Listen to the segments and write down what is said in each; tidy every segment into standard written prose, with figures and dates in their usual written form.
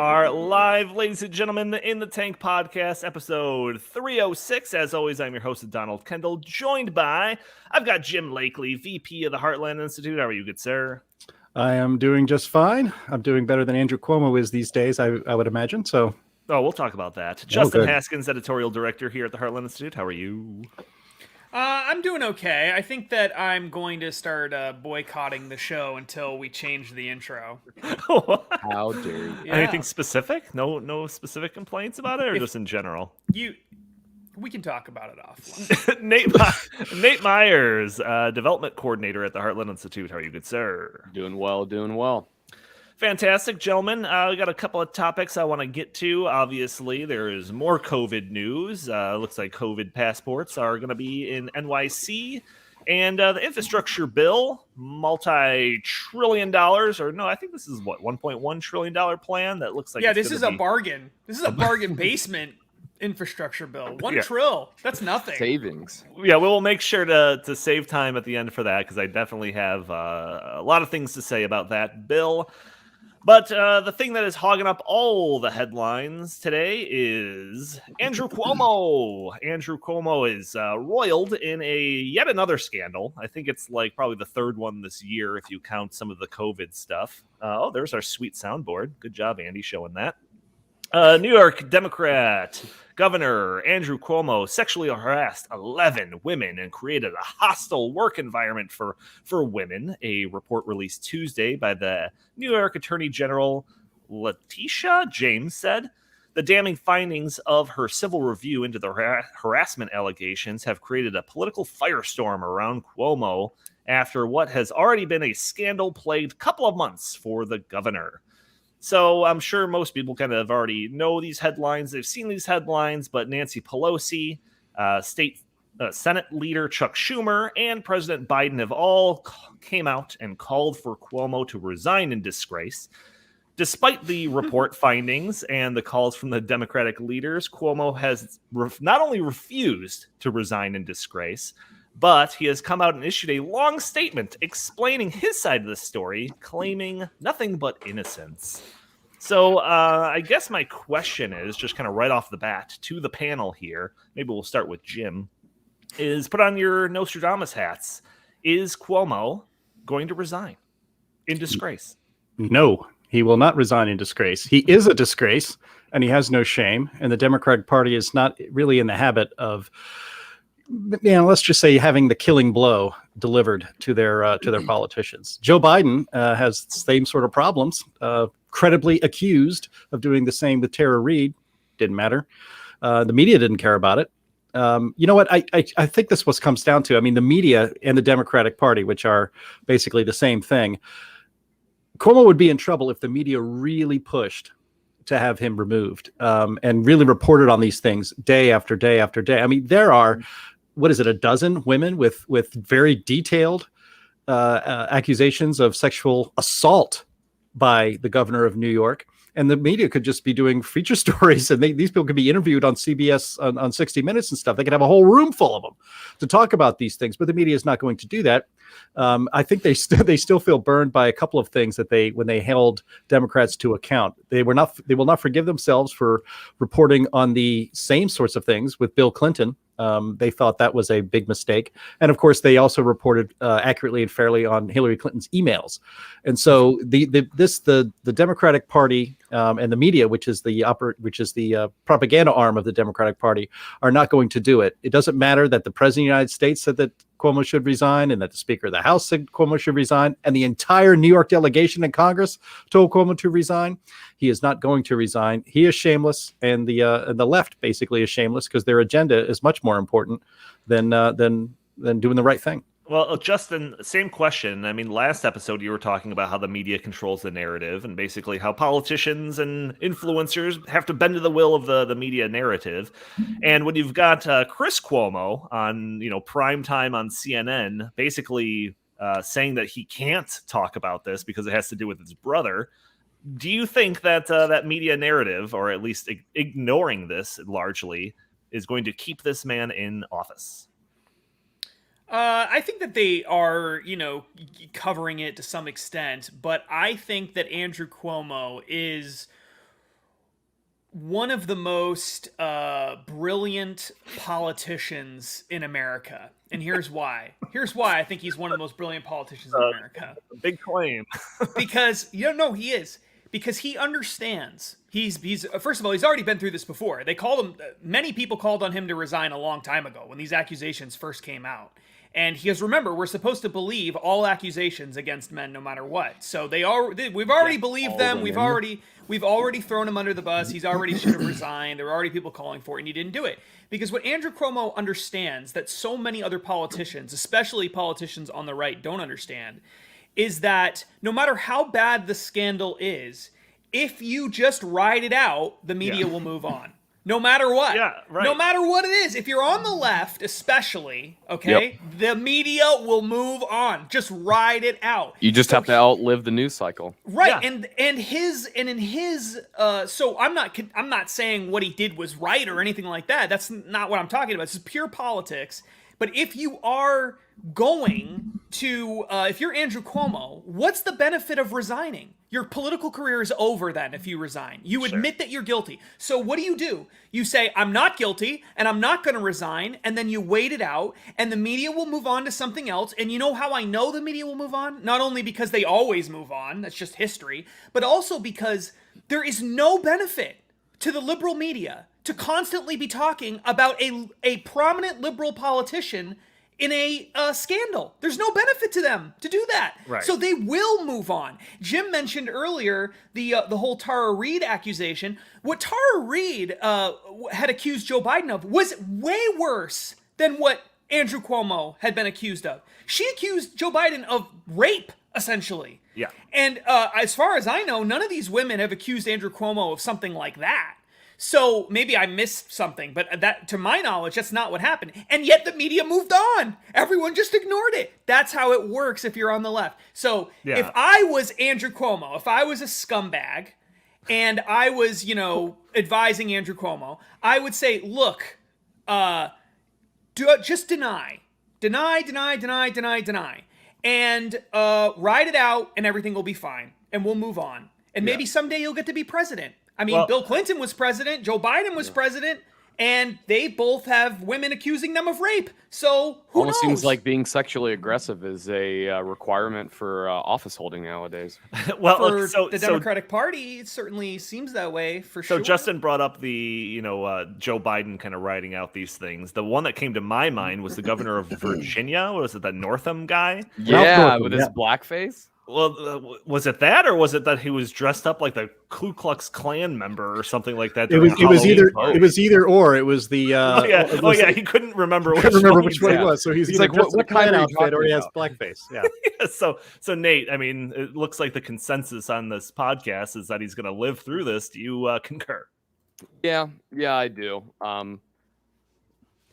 are live, ladies and gentlemen, in the Tank Podcast, episode 306. As always, I'm your host, Donald Kendal, joined by, I've got Jim Lakely, VP of the Heartland Institute. How are you, good sir? I am doing just fine. I'm doing better than Andrew Cuomo is these days, I would imagine. So, we'll talk about that. Justin Haskins, editorial director here at the Heartland Institute. How are you? I'm doing okay. I think that I'm going to start boycotting the show until we change the intro. How dare you? Yeah. Anything specific? No specific complaints about it, or just in general? We can talk about it offline. Nate Myers, development coordinator at the Heartland Institute. How are you, good sir? Doing well. Fantastic, gentlemen. We got a couple of topics I want to get to. Obviously, there is more COVID news. Looks like COVID passports are going to be in NYC. And the infrastructure bill, multi-trillion dollars, or no, I think this is what, $1.1 trillion plan that looks like. Yeah, this is a bargain. This is a bargain basement infrastructure bill. One trill. That's nothing. Savings. Yeah, we will make sure to save time at the end for that, because I definitely have a lot of things to say about that bill. But the thing that is hogging up all the headlines today is Andrew Cuomo. Andrew Cuomo is roiled in yet another scandal. I think it's like probably the third one this year if you count some of the COVID stuff. There's our sweet soundboard. Good job, Andy, showing that. New York Democrat Governor Andrew Cuomo sexually harassed 11 women and created a hostile work environment for women. A report released Tuesday by the New York Attorney General Letitia James said the damning findings of her civil review into the harassment allegations have created a political firestorm around Cuomo after what has already been a scandal-plagued couple of months for the governor. So I'm sure most people kind of already know these headlines. They've seen these headlines, but Nancy Pelosi, Senate leader Chuck Schumer, and President Biden have all came out and called for Cuomo to resign in disgrace. Despite the report findings and the calls from the Democratic leaders, Cuomo has not only refused to resign in disgrace, but he has come out and issued a long statement explaining his side of the story, claiming nothing but innocence. So I guess my question is, just kind of right off the bat to the panel here, maybe we'll start with Jim, is put on your Nostradamus hats. Is Cuomo going to resign in disgrace? No, he will not resign in disgrace. He is a disgrace, and he has no shame. And the Democratic Party is not really in the habit of, let's just say, having the killing blow delivered to their politicians. Joe Biden has the same sort of problems, credibly accused of doing the same with Tara Reade. Didn't matter. The media didn't care about it. You know what? I think this what comes down to. I mean, the media and the Democratic Party, which are basically the same thing. Cuomo would be in trouble if the media really pushed to have him removed and really reported on these things day after day after day. I mean, there are, what is it, a dozen women with very detailed accusations of sexual assault by the governor of New York. And the media could just be doing feature stories, and these people could be interviewed on CBS on 60 Minutes and stuff. They could have a whole room full of them to talk about these things, but the media is not going to do that. I think they still feel burned by a couple of things that when they held Democrats to account. They will not forgive themselves for reporting on the same sorts of things with Bill Clinton. They thought that was a big mistake. And of course, they also reported accurately and fairly on Hillary Clinton's emails. And so the Democratic Party and the media, which is the propaganda arm of the Democratic Party, are not going to do it. It doesn't matter that the President of the United States said that Cuomo should resign, and that the Speaker of the House said Cuomo should resign, and the entire New York delegation in Congress told Cuomo to resign. He is not going to resign. He is shameless, and the left basically is shameless, because their agenda is much more important than doing the right thing. Well, Justin, same question. I mean, last episode you were talking about how the media controls the narrative, and basically how politicians and influencers have to bend to the will of the media narrative. And when you've got Chris Cuomo on, prime time on CNN, basically saying that he can't talk about this because it has to do with his brother, do you think that that media narrative, or at least ignoring this largely, is going to keep this man in office? I think that they are, covering it to some extent, but I think that Andrew Cuomo is one of the most brilliant politicians in America. And here's why. Here's why I think he's one of the most brilliant politicians in America. Big claim. Because, he is. Because he understands. He's first of all, he's already been through this before. Many people called on him to resign a long time ago when these accusations first came out. And he goes, remember, we're supposed to believe all accusations against men no matter what. So we've already believed them. We've already thrown him under the bus. He's already should have resigned. There were already people calling for it, and he didn't do it. Because what Andrew Cuomo understands that so many other politicians, especially politicians on the right, don't understand, is that no matter how bad the scandal is, if you just ride it out, the media will move on. No matter what. Yeah, right. No matter what it is. If you're on the left, especially, the media will move on. Just ride it out. You just have to outlive the news cycle. Right. Yeah. So I'm not saying what he did was right or anything like that. That's not what I'm talking about. This is pure politics. But if you are going to, if you're Andrew Cuomo, what's the benefit of resigning? Your political career is over then if you resign. You admit that you're guilty. So what do? You say, I'm not guilty, and I'm not going to resign, and then you wait it out, and the media will move on to something else. And you know how I know the media will move on? Not only because they always move on, that's just history, but also because there is no benefit to the liberal media to constantly be talking about a prominent liberal politician in a scandal. There's no benefit to them to do that. Right. So they will move on. Jim mentioned earlier the whole Tara Reade accusation. What Tara Reade had accused Joe Biden of was way worse than what Andrew Cuomo had been accused of. She accused Joe Biden of rape, essentially. Yeah. And as far as I know, none of these women have accused Andrew Cuomo of something like that. So maybe I missed something, but that, to my knowledge, that's not what happened. And yet the media moved on. Everyone just ignored it. That's how it works if you're on the left. So if I was Andrew Cuomo, if I was a scumbag, and I was, advising Andrew Cuomo, I would say, look, just deny, and ride it out, and everything will be fine, and we'll move on. And maybe someday you'll get to be president. I mean, Bill Clinton was president, Joe Biden was president, and they both have women accusing them of rape. So who Almost knows? seems like being sexually aggressive is a requirement for office holding nowadays. For the Democratic Party, it certainly seems that way for sure. So Justin brought up the, Joe Biden kind of writing out these things. The one that came to my mind was the governor of Virginia. Was it the Northam guy? Yeah, with his blackface. Well, was it that, or was it that he was dressed up like the Ku Klux Klan member or something like that? It was either or. It was the he couldn't remember. Which one it was. So he's either like, dressed what in a Klan kind of outfit or he has blackface. Yeah. So Nate, I mean, it looks like the consensus on this podcast is that he's going to live through this. Do you concur? Yeah, I do.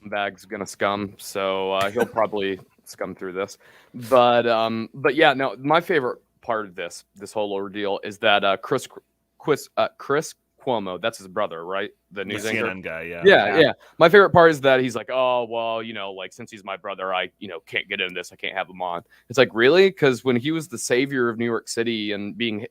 Bag's gonna scum, so he'll probably scum through this. But yeah, no, my favorite part of this whole ordeal is that Chris Cuomo, that's his brother, right? The news anchor CNN guy, yeah. My favorite part is that he's like, oh well, like since he's my brother, I can't get into this. I can't have him on. It's like, really? Because when he was the savior of New York City and being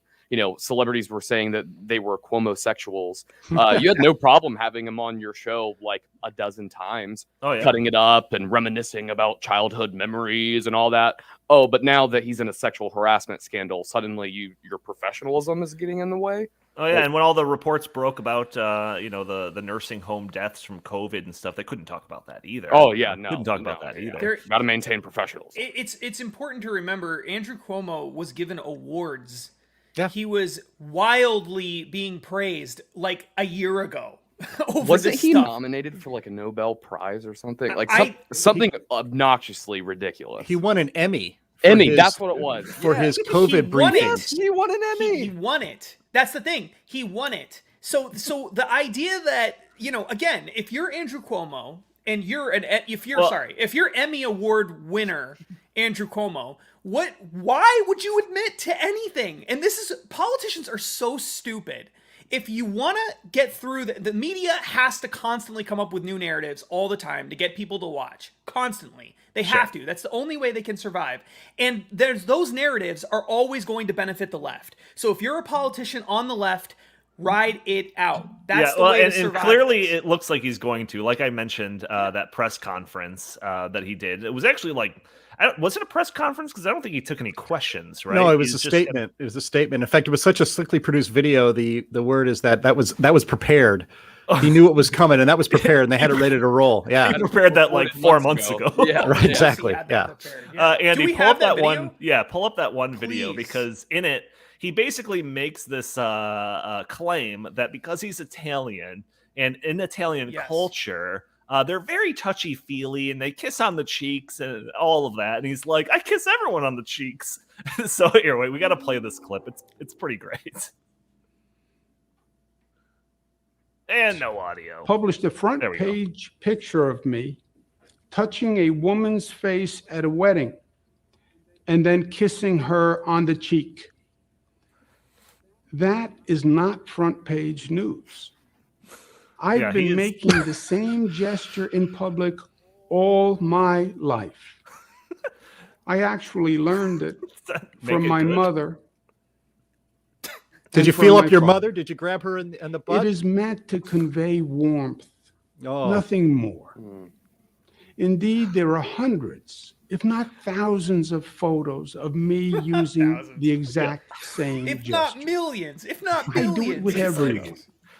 celebrities were saying that they were Cuomo-sexuals. You had no problem having him on your show like a dozen times, cutting it up and reminiscing about childhood memories and all that. Oh, but now that he's in a sexual harassment scandal, suddenly your professionalism is getting in the way. Oh yeah, and when all the reports broke about the nursing home deaths from COVID and stuff, they couldn't talk about that either. Oh yeah, couldn't talk about that either. Got to maintain professionals. It's important to remember Andrew Cuomo was given awards. Yeah. He was wildly being praised like a year ago. Wasn't he nominated for like a Nobel Prize or something? Like something obnoxiously ridiculous. He won an Emmy. That's what it was. For his COVID briefings. He won an Emmy. He won it. That's the thing. He won it. So the idea that, again, if you're Andrew Cuomo and if you're Emmy Award winner Andrew Cuomo, why would you admit to anything? And politicians are so stupid. If you want to get through, the media has to constantly come up with new narratives all the time to get people to watch. Constantly. They have to. That's the only way they can survive. And those narratives are always going to benefit the left. So if you're a politician on the left, Ride it out. That's the well, way and, to and survive. clearly this. it looks like he's going to. Like I mentioned, that press conference that he did. It was actually like, was it a press conference? Because I don't think he took any questions, right? No, it was He's a just- statement. It was a statement. In fact, it was such a slickly produced video. The word is that was prepared. He knew it was coming, and that was prepared, and they had it ready to roll. Yeah, He prepared that like 4 months ago. Yeah, right. yeah. Exactly. He had that Yeah. prepared, yeah. Do Andy, we pull have up that video? one. Yeah, pull up that one video Please. because in it he basically makes this claim that because he's Italian and in Italian Yes. culture, they're very touchy-feely and they kiss on the cheeks and all of that. And he's like, I kiss everyone on the cheeks. So here, wait, we got to play this clip. It's pretty great. And no audio. Published a front There we go. page picture of me touching a woman's face at a wedding and then kissing her on the cheek. That is not front page news. I've Yeah, he been is- making the same gesture in public all my life. I actually learned it Make from it my good. mother. Did and you from feel my up your father. mother? Did you grab her in the butt? It is meant to convey warmth, Oh, nothing more. Mm. Indeed, there are hundreds, if not thousands, of photos of me using Thousands. the exact same If gesture. not millions, if not I billions. do it with It's like- everyone.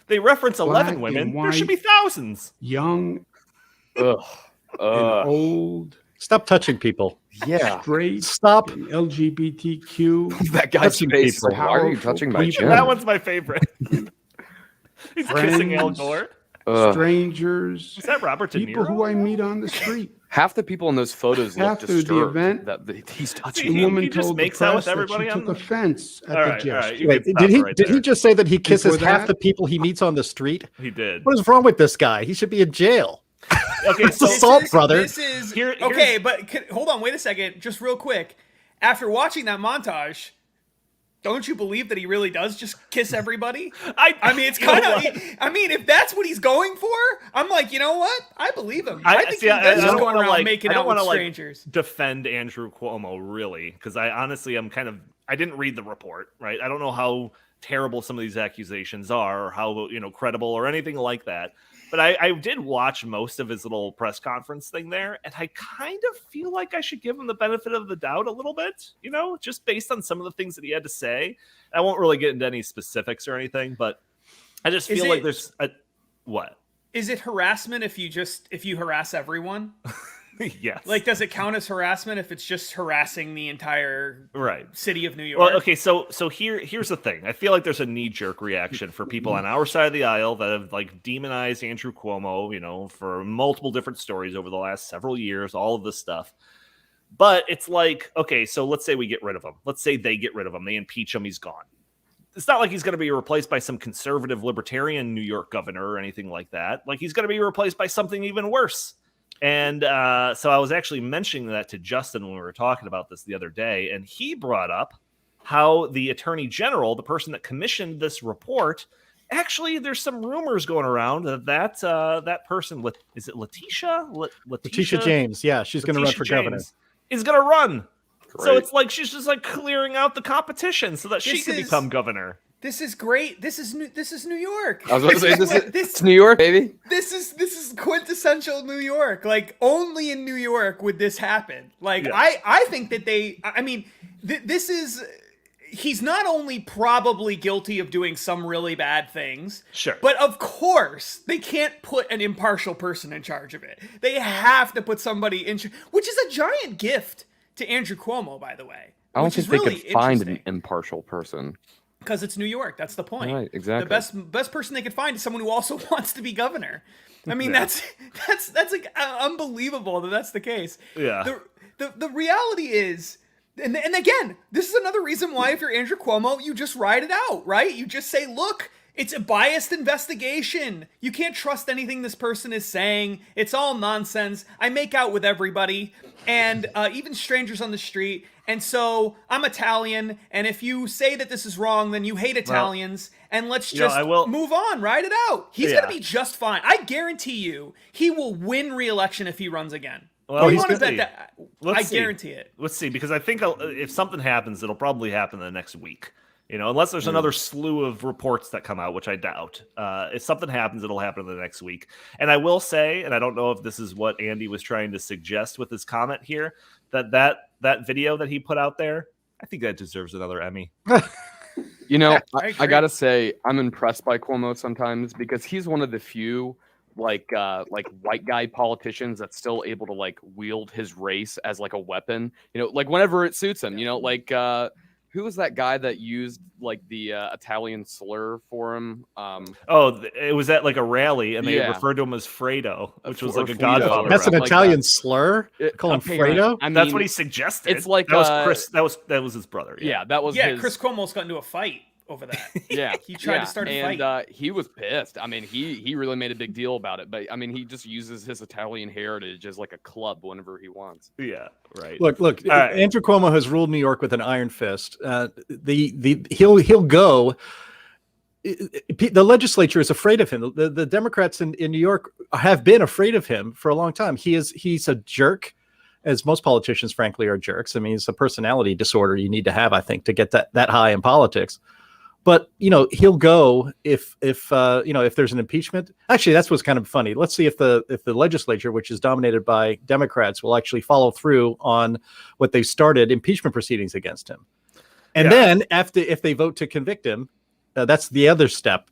They reference 11 Black women. and There should be white. thousands. Young Ugh. and old, stop touching people. Yeah. straight Stop. and LGBTQ. That guy's Touching face. people. Like, why are you Powerful touching my people. chin? That one's my favorite. He's kissing Al Friends. Gore. Ugh. Strangers, Is that Robert De people Niro? who I meet on the street. Half the people in those photos look After the disturbed event- that he's See, touching. The he- woman he just told the makes out with press that everybody she on took the- offense at All the right, all right. gesture. You Wait, can did stop he right did he there. just say that he kisses Before half that- the people he meets on the street? He did. What is wrong with this guy? He should be in jail. Okay, It's so assault, brother. This is Here- okay, here's- but hold on, wait a second, just real quick. After watching that montage, don't you believe that he really does just kiss everybody? I mean, it's you know kind of. what? I mean, if that's what he's going for, I'm like, you know what? I believe him. I think see, he I does just don't going wanna, around like- making I don't out with wanna, like, strangers. defend Andrew Cuomo really because I honestly am kind of I didn't read the report, right? I don't know how terrible some of these accusations are or how credible or anything like that. But I did watch most of his little press conference thing there, and I kind of feel like I should give him the benefit of the doubt a little bit, just based on some of the things that he had to say. I won't really get into any specifics or anything, but I just Is feel like it- there's what? Is it harassment if you harass everyone? Yes. Like, does it count as harassment if it's just harassing the entire right. city of New York? Well, okay, so here's the thing. I feel like there's a knee-jerk reaction for people on our side of the aisle that have like demonized Andrew Cuomo, for multiple different stories over the last several years, all of this stuff. But it's like, okay, so let's say we get rid of him. Let's say they get rid of him. They impeach him. He's gone. It's not like he's going to be replaced by some conservative libertarian New York governor or anything like that. Like he's going to be replaced by something even worse. And so I was actually mentioning that to Justin when we were talking about this the other day, and he brought up how the attorney general, the person that commissioned this report, actually there's some rumors going around that person, is it Letitia? Letitia James. Yeah, she's going to run for governor. Is going to run. So Great. it's like she's just like clearing out the competition so that she This can is- become governor. This is great. This is New York. I was about to say this is This- it's New York, baby. This is quintessential New York. Like only in New York would this happen. Like Yeah. I think that this is he's not only probably guilty of doing some really bad things, Sure. but of course they can't put an impartial person in charge of it. They have to put somebody in which is a giant gift to Andrew Cuomo, by the way. I don't which think is they really could find an interesting. impartial person. Because it's New York. That's the point. Right, exactly. The best person they could find is someone who also wants to be governor. I mean, that's like unbelievable that that's the case. Yeah. The reality is, and again, this is another reason why if you're Andrew Cuomo, you just ride it out, right? You just say, look, it's a biased investigation. You can't trust anything this person is saying. It's all nonsense. I make out with everybody, and even strangers on the street. And so I'm Italian, and if you say that this is wrong, then you hate Italians, and let's just move on, ride it out. He's going to be just fine. I guarantee you, he will win re-election if he runs again. Well, you he's want to gonna bet be. that? Let's I see. guarantee it. Let's see, because I think if something happens, it'll probably happen in the next week. Unless there's another slew of reports that come out, which I doubt. If something happens, it'll happen in the next week. And I will say, and I don't know if this is what Andy was trying to suggest with his comment here, that video that he put out there, I think that deserves another Emmy. I gotta say, I'm impressed by Cuomo sometimes because he's one of the few like white guy politicians that's still able to like wield his race as like a weapon. Like whenever it suits him. Who was that guy that used like the Italian slur for him? It was at like a rally, and they referred to him as Fredo, which was like a Godfather. That's an Italian slur. Call him Fredo. That's what he suggested. It's like that was Chris. That was his brother. Yeah, that was. His... Chris Cuomo's got into a fight over that. Yeah, he tried to start a fight. And he was pissed. I mean, he really made a big deal about it. But I mean, he just uses his Italian heritage as like a club whenever he wants. Yeah, right. Look. Right. Andrew Cuomo has ruled New York with an iron fist. He'll go. The legislature is afraid of him. The Democrats in New York have been afraid of him for a long time. He's a jerk, as most politicians, frankly, are jerks. I mean, it's a personality disorder you need to have, I think, to get that high in politics. But he'll go if there's an impeachment. Actually, that's what's kind of funny. Let's see if the legislature, which is dominated by Democrats, will actually follow through on what they've started impeachment proceedings against him. And then if they vote to convict him, that's the other step.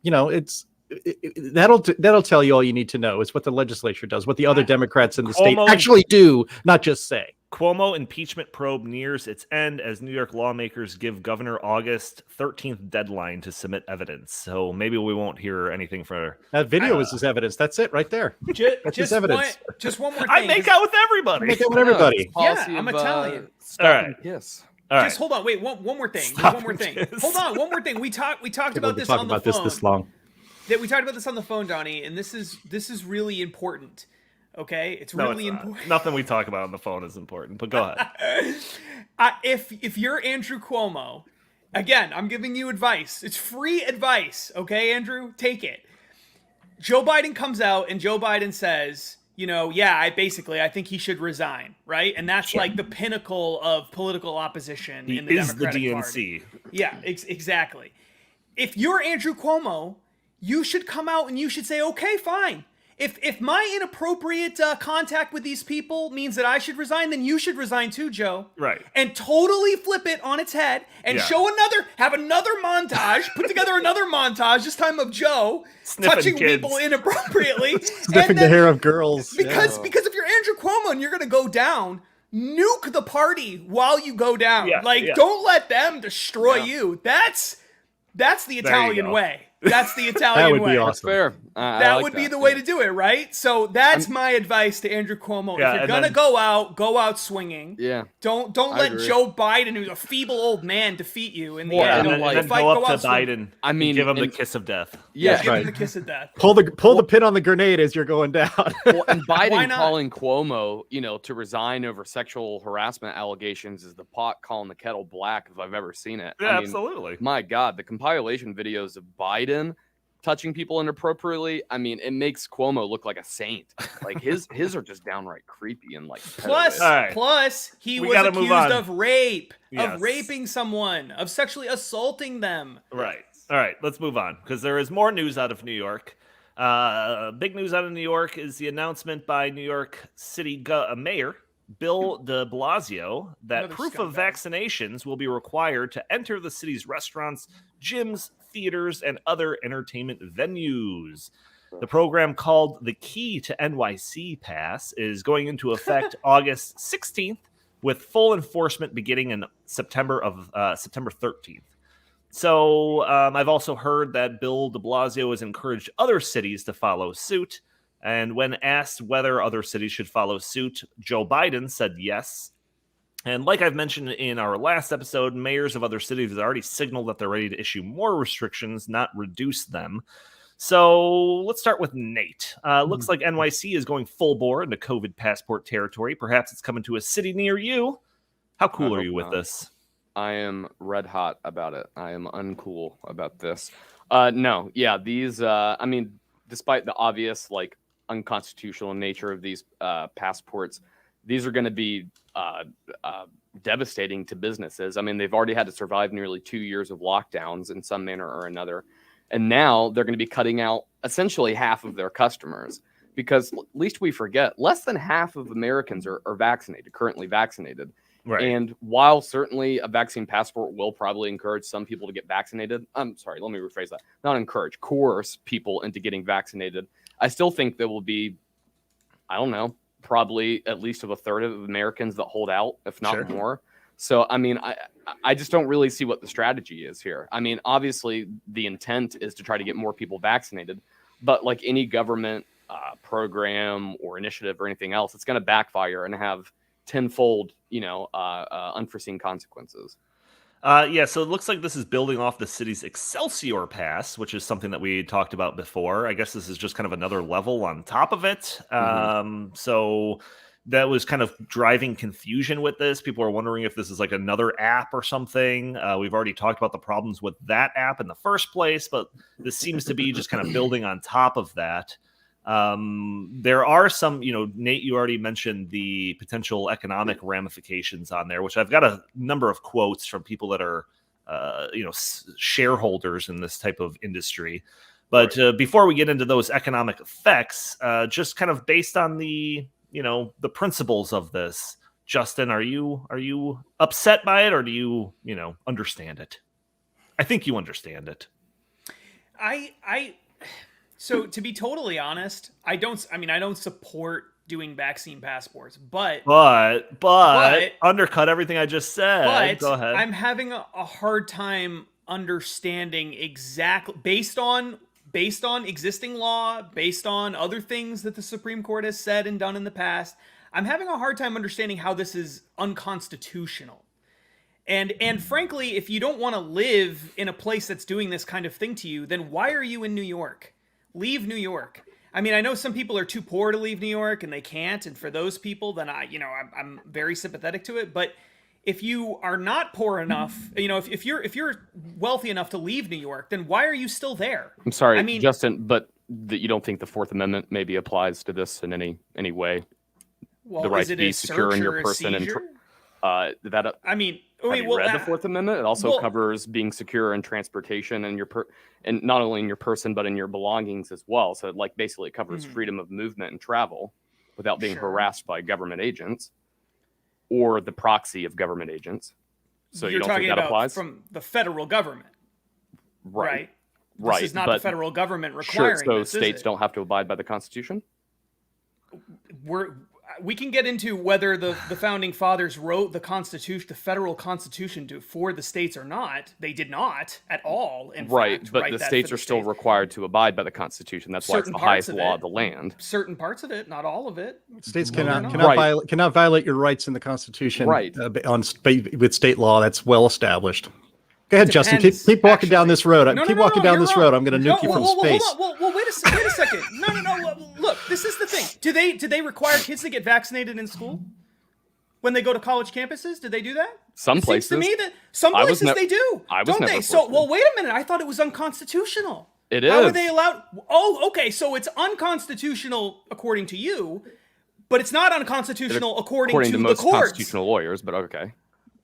That'll tell you all you need to know is what the legislature does, what the other Democrats in the state actually do, not just say. Cuomo impeachment probe nears its end as New York lawmakers give Governor August 13th deadline to submit evidence. So maybe we won't hear anything for that video is his evidence. That's it right there. That's his evidence. Just one more thing. I make out with everybody. I make out with everybody. Yeah, I'm Italian. All right. Yes. All Just hold on. Wait, one more thing. One more thing. Hold on. One more thing. We talked about this on the phone. This long. We talked about this on the phone, Donnie, and this is really important. Okay, it's really important. Nothing we talk about on the phone is important, but go ahead. If you're Andrew Cuomo, again, I'm giving you advice. It's free advice, okay, Andrew? Take it. Joe Biden comes out and Joe Biden says, I think he should resign, right? And that's like the pinnacle of political opposition in the Democratic Party. Yeah, exactly. If you're Andrew Cuomo, you should come out and you should say, okay, fine. If my inappropriate contact with these people means that I should resign, then you should resign too, Joe. Right. And totally flip it on its head and have another montage, put together another montage, this time of Joe touching people inappropriately. Sniffing the hair of girls. Because if you're Andrew Cuomo and you're going to go down, nuke the party while you go down. Don't let them destroy you. That's the Italian way. That's the Italian way. That would be awesome. Fair. That would be the way to do it, right? So that's my advice to Andrew Cuomo. If you're gonna go out swinging. Yeah. Don't let Joe Biden, who's a feeble old man, defeat you in the end. And then go up to Biden. Give him the kiss of death. Yeah, give him the kiss of death. Pull the pin on the grenade as you're going down. Well, and Biden calling Cuomo, to resign over sexual harassment allegations is the pot calling the kettle black if I've ever seen it. Yeah, absolutely. My God, the compilation videos of Biden touching people inappropriately, it makes Cuomo look like a saint. Like his are just downright creepy and like plus he was accused of rape, of raping someone, of sexually assaulting them. Right. All right, let's move on because there is more news out of New York. Big news out of New York is the announcement by New York City Mayor Bill de Blasio that proof of vaccinations will be required to enter the city's restaurants, gyms, theaters, and other entertainment venues. The program called the Key to NYC Pass is going into effect August 16th with full enforcement beginning in September 13th. So I've also heard that Bill de Blasio has encouraged other cities to follow suit. And when asked whether other cities should follow suit, Joe Biden said yes. And like I've mentioned in our last episode, mayors of other cities have already signaled that they're ready to issue more restrictions, not reduce them. So let's start with Nate. Looks like NYC is going full bore into COVID passport territory. Perhaps it's coming to a city near you. How cool are you with this? I am red hot about it. I am uncool about this. These, despite the obvious, unconstitutional nature of these passports, these are going to be devastating to businesses. I mean, they've already had to survive nearly 2 years of lockdowns in some manner or another. And now they're going to be cutting out essentially half of their customers because, least we forget, less than half of Americans are vaccinated, currently vaccinated. Right. And while certainly a vaccine passport will probably encourage some people to get vaccinated, I'm sorry, let me rephrase that. Not encourage, coerce people into getting vaccinated. I still think there will be, I don't know, probably at least of a third of Americans that hold out, if not Sure. more. So, I mean, I just don't really see what the strategy is here. I mean, obviously, the intent is to try to get more people vaccinated, but like any government program or initiative or anything else, it's going to backfire and have tenfold, unforeseen consequences. Yeah, so it looks like this is building off the city's Excelsior Pass, which is something that we talked about before. I guess this is just kind of another level on top of it. So that was kind of driving confusion with this. People are wondering if this is like another app or something. We've already talked about the problems with that app in the first place, but this seems to be just kind of building on top of that. There are some, Nate, you already mentioned the potential economic ramifications on there, which I've got a number of quotes from people that are, shareholders in this type of industry. But before we get into those economic effects, just kind of based on the, the principles of this, Justin, are you upset by it, or do you, understand it? I think you understand it. So to be totally honest, I don't support doing vaccine passports, but undercut everything I just said. But Go ahead. I'm having a hard time understanding exactly based on existing law, based on other things that the Supreme Court has said and done in the past. I'm having a hard time understanding how this is unconstitutional. And frankly, if you don't want to live in a place that's doing this kind of thing to you, then why are you in New York? Leave New York. I mean, I know some people are too poor to leave New York and they can't. And for those people, then I'm very sympathetic to it. But if you are not poor enough, if you're wealthy enough to leave New York, then why are you still there? I'm sorry, Justin, but you don't think the Fourth Amendment maybe applies to this in any way? Well, the right is it to be a secure in search your or a person and seizure? have you read the Fourth Amendment? It also covers being secure in transportation and and not only in your person but in your belongings as well. So it basically covers freedom of movement and travel without being harassed by government agents or the proxy of government agents. So you're you don't think that applies from the federal government, right? Right. This is not the federal government requiring. So this, states don't have to abide by the Constitution. We can get into whether the founding fathers wrote the Constitution, the federal Constitution, for the states or not. They did not at all. In fact, but the states are still required to abide by the Constitution. That's why it's the highest law of the land. Certain parts of it, not all of it. States cannot violate your rights in the Constitution. With state law, that's well established. Go ahead, Justin. Keep walking down this road. Keep walking down this road. I'm going to nuke you from space. Well, wait a second. No. Look, this is the thing. Do they require kids to get vaccinated in school when they go to college campuses? Do they do that? Some places. Seems to me that some places they do. Don't they? So, wait a minute. I thought it was unconstitutional. It is. How are they allowed? Oh, okay. So it's unconstitutional according to you, but it's not unconstitutional according to most the courts. Constitutional lawyers. But okay.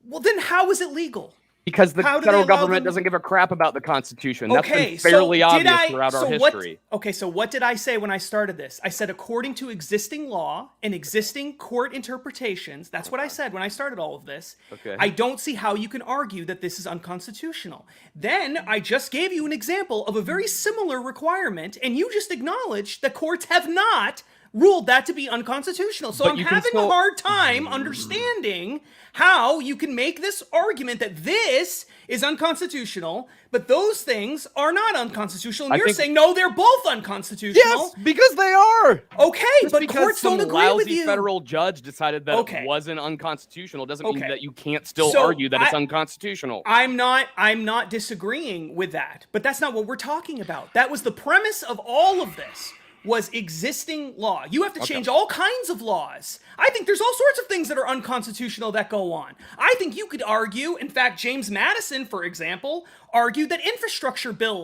Well, then how is it legal? Because the federal government doesn't give a crap about the Constitution. That's been fairly obvious throughout our history. So what did I say when I started this? I said according to existing law and existing court interpretations. That's what I said when I started all of this. Okay. I don't see how you can argue that this is unconstitutional. Then I just gave you an example of a very similar requirement, and you just acknowledged that courts have not ruled that to be unconstitutional. So I'm having a hard time understanding how you can make this argument that this is unconstitutional, but those things are not unconstitutional. And you're saying, no, they're both unconstitutional. Yes, because they are. Okay, but courts don't agree with you. Federal judge decided that it wasn't unconstitutional doesn't mean that you can't still argue that it's unconstitutional. I'm not disagreeing with that, but that's not what we're talking about. That was the premise of all of this. Was existing law. You have to change all kinds of laws. I think there's all sorts of things that are unconstitutional that go on. I think you could argue, in fact, James Madison, for example, argued that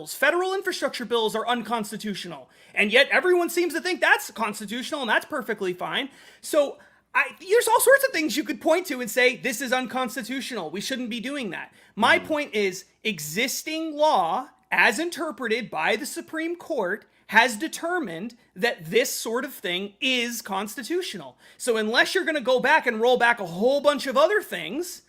federal infrastructure bills are unconstitutional. And yet everyone seems to think that's constitutional and that's perfectly fine. So There's all sorts of things you could point to and say, this is unconstitutional. We shouldn't be doing that. My point is, existing law, as interpreted by the Supreme Court, has determined that this sort of thing is constitutional. So unless you're going to go back and roll back a whole bunch of other things,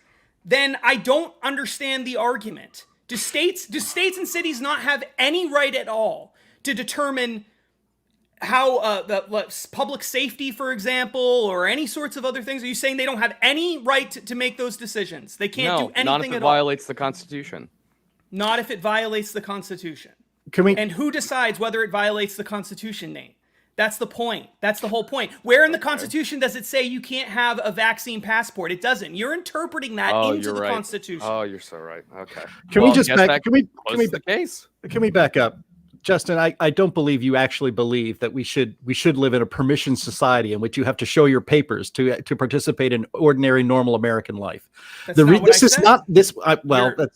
then I don't understand the argument. Do states and cities not have any right at all to determine how public safety, for example, or any sorts of other things? Are you saying they don't have any right to make those decisions? They can't do anything not if it at all? violates the Constitution. Not if it violates the Constitution. And who decides whether it violates the Constitution, Nate? That's the point. That's the whole point. Where in the Constitution does it say you can't have a vaccine passport? It doesn't. You're interpreting that into the Constitution. Oh, you're so right. Okay. Can we back up? Justin, I don't believe you actually believe that we should live in a permission society in which you have to show your papers to participate in ordinary, normal American life. That's not what I said. That's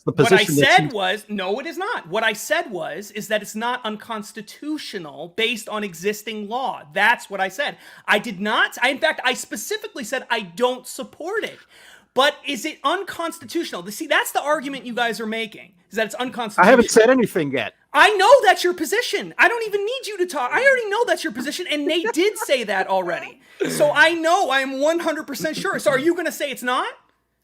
the position. What I said was, no, it is not. What I said is that it's not unconstitutional based on existing law. That's what I said. I did not. In fact, I specifically said I don't support it. But is it unconstitutional? See, that's the argument you guys are making, is that it's unconstitutional. I haven't said anything yet. I know that's your position. I don't even need you to talk. I already know that's your position, and Nate did say that already. So I know, I am 100% sure. So are you going to say it's not?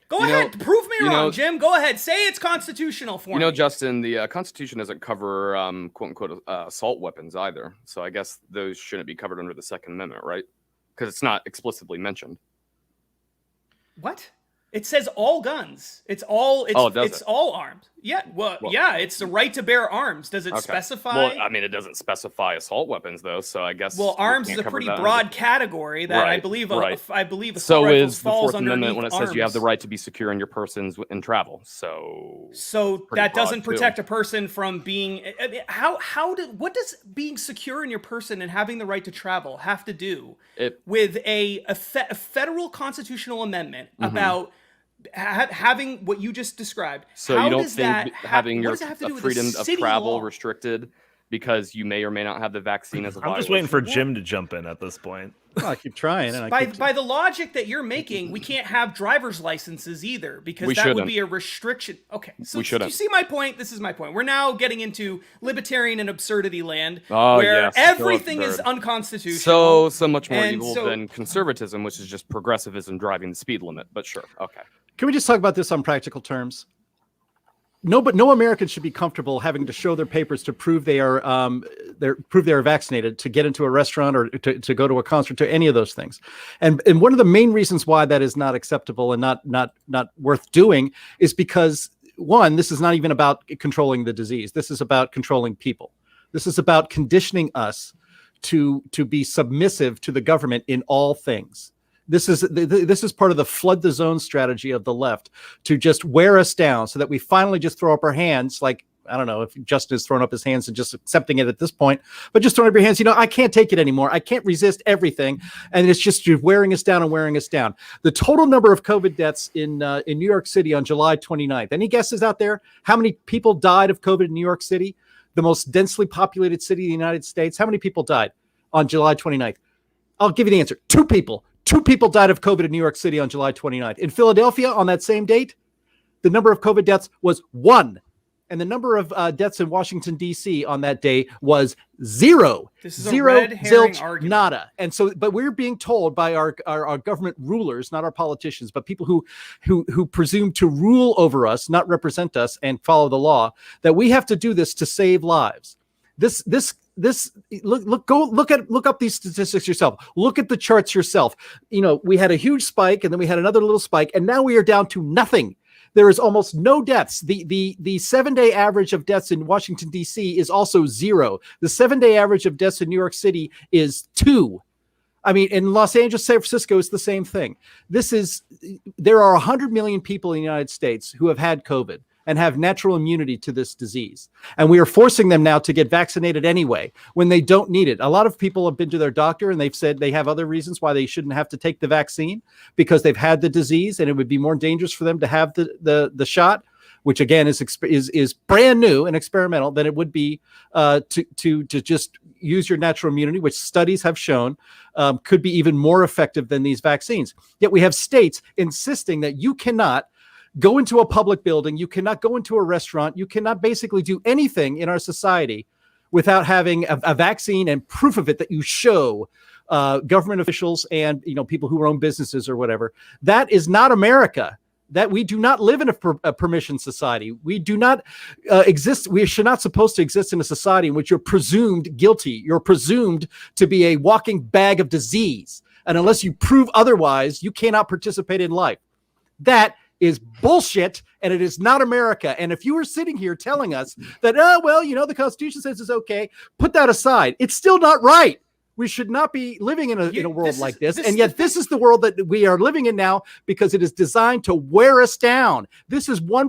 Go ahead. Prove me wrong, Jim. Go ahead. Say it's constitutional for me. Justin, the Constitution doesn't cover, quote-unquote, assault weapons either. So I guess those shouldn't be covered under the Second Amendment, right? Because it's not explicitly mentioned. What? It says all guns. It's all arms. Yeah. Well, yeah, it's the right to bear arms. Does it specify? Well, I mean, it doesn't specify assault weapons though, so I guess. Well, arms is a pretty broad category that I believe. I believe. So is the Fourth Amendment when it says you have the right to be secure in your persons in travel. So that doesn't protect a person from being. What does being secure in your person and having the right to travel have to do with a federal constitutional amendment about having what you just described? So you don't think having your freedom of travel restricted because you may or may not have the vaccine as a violation? I'm just waiting for Jim to jump in at this point. Well, I keep trying. And by the logic that you're making, we can't have driver's licenses either because that would be a restriction. Okay, so you see my point? This is my point. We're now getting into libertarian and absurdity land where everything is unconstitutional. So much more evil than conservatism, which is just progressivism driving the speed limit. But sure, okay. Can we just talk about this on practical terms? No American should be comfortable having to show their papers to prove they are vaccinated to get into a restaurant or to go to a concert, to any of those things. And one of the main reasons why that is not acceptable and not worth doing is because, one, this is not even about controlling the disease. This is about controlling people. This is about conditioning us to be submissive to the government in all things. This is part of the flood the zone strategy of the left, to just wear us down so that we finally just throw up our hands. Like, I don't know if Justin has thrown up his hands and just accepting it at this point, but just throwing up your hands. I can't take it anymore. I can't resist everything. And it's just wearing us down and wearing us down. The total number of COVID deaths in New York City on July 29th. Any guesses out there? How many people died of COVID in New York City? The most densely populated city in the United States. How many people died on July 29th? I'll give you the answer. 2 people. 2 people died of COVID in New York City on July 29th. In Philadelphia, on that same date, the number of COVID deaths was 1. And the number of deaths in Washington, D.C. on that day was 0. This is 0, a red herring zilch, argument. nada. And so, but we're being told by our government rulers, not our politicians, but people who presume to rule over us, not represent us and follow the law, that we have to do this to save lives. Look up these statistics yourself. Look at the charts yourself. We had a huge spike and then we had another little spike, and now we are down to nothing. There is almost no deaths. The 7-day average of deaths in Washington, D.C. is also 0. The 7-day average of deaths in New York City is 2. I mean, in Los Angeles, San Francisco, it's the same thing. There are 100 million people in the United States who have had COVID and have natural immunity to this disease. And we are forcing them now to get vaccinated anyway, when they don't need it. A lot of people have been to their doctor and they've said they have other reasons why they shouldn't have to take the vaccine, because they've had the disease and it would be more dangerous for them to have the shot, which again is brand new and experimental, than it would be to just use your natural immunity, which studies have shown could be even more effective than these vaccines. Yet we have states insisting that you cannot go into a public building, you cannot go into a restaurant, you cannot basically do anything in our society without having a vaccine and proof of it that you show government officials and people who own businesses or whatever. That is not America. That we do not live in a permission society. We do not exist. We should not supposed to exist in a society in which you're presumed guilty. You're presumed to be a walking bag of disease. And unless you prove otherwise, you cannot participate in life. That is bullshit, and it is not America. And if you were sitting here telling us that, the Constitution says it's okay, put that aside. It's still not right. We should not be living in a world like this. And yet this is the world that we are living in now because it is designed to wear us down. This is one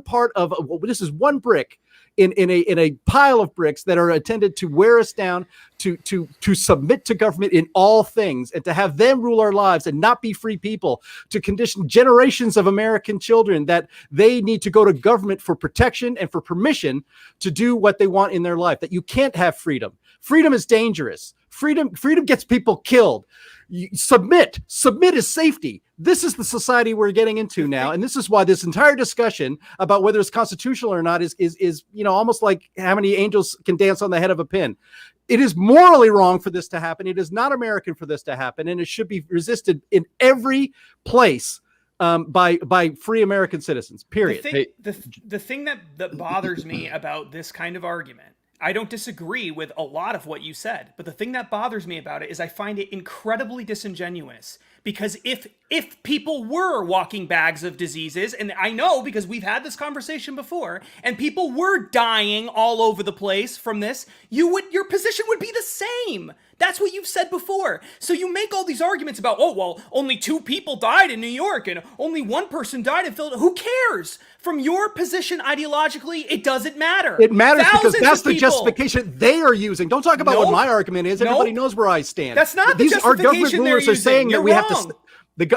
brick in a pile of bricks that are intended to wear us down, to submit to government in all things, and to have them rule our lives and not be free people, to condition generations of American children that they need to go to government for protection and for permission to do what they want in their life, that you can't have freedom. Freedom is dangerous. Freedom gets people killed. Submit is safety. This is the society we're getting into now, and this is why this entire discussion about whether it's constitutional or not is almost like how many angels can dance on the head of a pin. It is morally wrong for this to happen. It is not American for this to happen, and it should be resisted in every place by free American citizens. Period. The thing that bothers me about this kind of argument, I don't disagree with a lot of what you said, but the thing that bothers me about it is I find it incredibly disingenuous, because if people were walking bags of diseases, and I know because we've had this conversation before, and people were dying all over the place from this, your position would be the same. That's what you've said before. So you make all these arguments about, only 2 people died in New York and only 1 person died in Philadelphia. Who cares? From your position ideologically, it doesn't matter. It matters because that's the people. justification they are using. Don't talk about what my argument is. Everybody knows where I stand. That's not the Our government justification rulers they're are saying using. that we You're have to. wrong.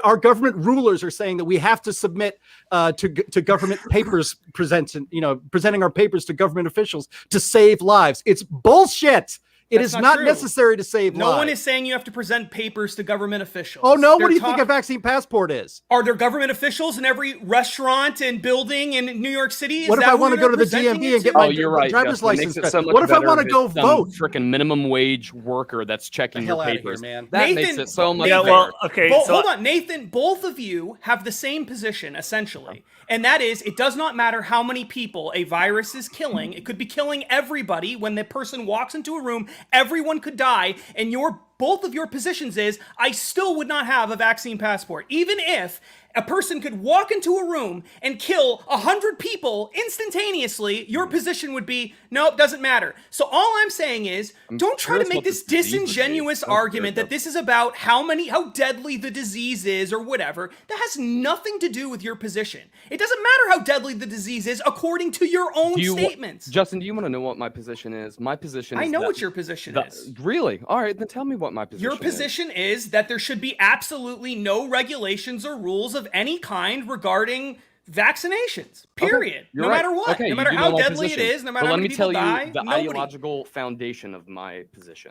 Our government rulers are saying that we have to submit to government papers, presenting our papers to government officials to save lives. It's bullshit. It is not necessary to save lives. No one is saying you have to present papers to government officials. Oh, no? What do you think a vaccine passport is? Are there government officials in every restaurant and building in New York City? What if I want to go to the DMV and get my driver's license? What if I want to go vote? Freaking minimum wage worker that's checking your papers. Here, man. That makes it so much better. Well, okay. Hold on, Nathan. Both of you have the same position, essentially. And that is, it does not matter how many people a virus is killing. It could be killing everybody. When the person walks into a room, everyone could die. And both of your positions is, I still would not have a vaccine passport. Even if a person could walk into a room and kill 100 people instantaneously, your position would be, no, it doesn't matter. So all I'm saying is, don't try to make this disingenuous argument that this is about how deadly the disease is or whatever. That has nothing to do with your position. It doesn't matter how deadly the disease is according to your own statements. Justin, do you want to know what my position is? My position is I know what your position is. Really? All right, then tell me what my position is. Your position is that there should be absolutely no regulations or rules of any kind regarding vaccinations, period. Okay, no matter what. Okay, no matter how deadly it is, no matter how many people die. Let me tell you the ideological foundation of my position.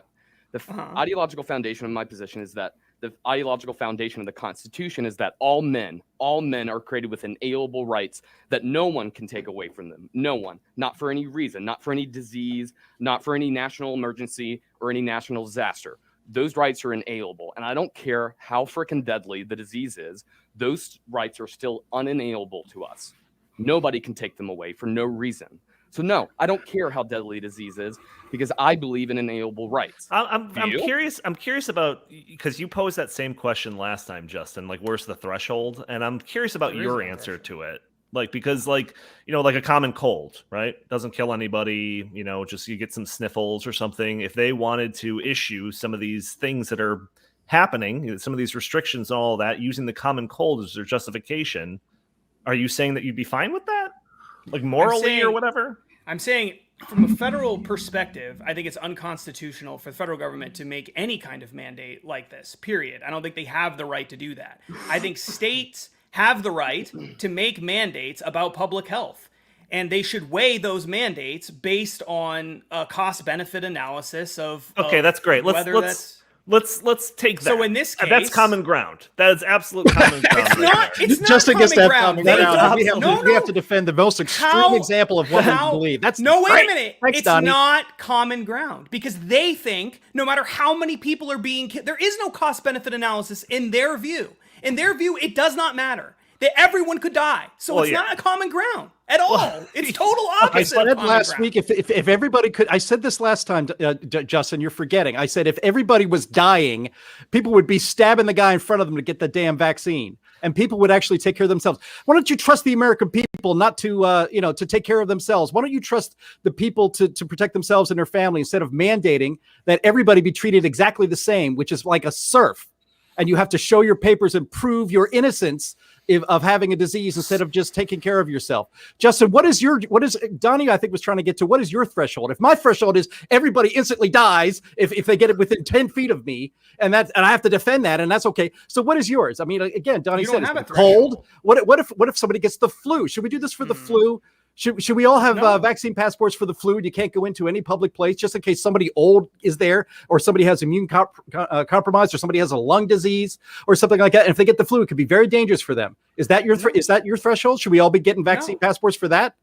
The ideological foundation of my position is that the ideological foundation of the Constitution is that all men are created with inalienable rights that no one can take away from them. No one. Not for any reason, not for any disease, not for any national emergency or any national disaster. Those rights are inalienable. And I don't care how freaking deadly the disease is, those rights are still unalienable to us. Nobody can take them away for no reason. So no, I don't care how deadly disease is because I believe in inalienable rights. I'm curious. I'm curious about, because you posed that same question last time, Justin. Like, where's the threshold? And I'm curious about your answer to it. Like, because like a common cold, right? Doesn't kill anybody, just you get some sniffles or something. If they wanted to issue some of these things that are happening, some of these restrictions and all that, using the common cold as their justification, are you saying that you'd be fine with that? Like morally or whatever? I'm saying from a federal perspective, I think it's unconstitutional for the federal government to make any kind of mandate like this, period. I don't think they have the right to do that. I think states have the right to make mandates about public health. and they should weigh those mandates based on a cost-benefit analysis of Okay, that's great. Let's take that. So in this case, that's common ground. That is absolute common ground. it's not. It's not Justin gets to have common common ground. ground. They We have to defend the most extreme example of what we believe. That's no. Wait great. a minute. Thanks, It's Donnie. not common ground because they think no matter how many people are being killed, there is no cost-benefit analysis in their view. In their view, it does not matter. That everyone could die. So it's not a common ground at all. It's total opposite. I said it last ground. week. If everybody could, I said this last time, Justin, you're forgetting. I said if everybody was dying, people would be stabbing the guy in front of them to get the damn vaccine, and people would actually take care of themselves. Why don't you trust the American people not to, to take care of themselves? Why don't you trust the people to protect themselves and their family instead of mandating that everybody be treated exactly the same, which is like a serf, and you have to show your papers and prove your innocence of having a disease instead of just taking care of yourself. Justin, what is Donnie, I think, was trying to get to, what is your threshold? If my threshold is everybody instantly dies if they get it within 10 feet of me, and I have to defend that, and that's okay. So what is yours? I mean, again, Donnie said it's cold. What if somebody gets the flu? Should we do this for the flu? Should we all have vaccine passports for the flu? You can't go into any public place just in case somebody old is there, or somebody has immune compromise, or somebody has a lung disease or something like that. And if they get the flu, it could be very dangerous for them. Is that your threshold? Should we all be getting vaccine passports for that?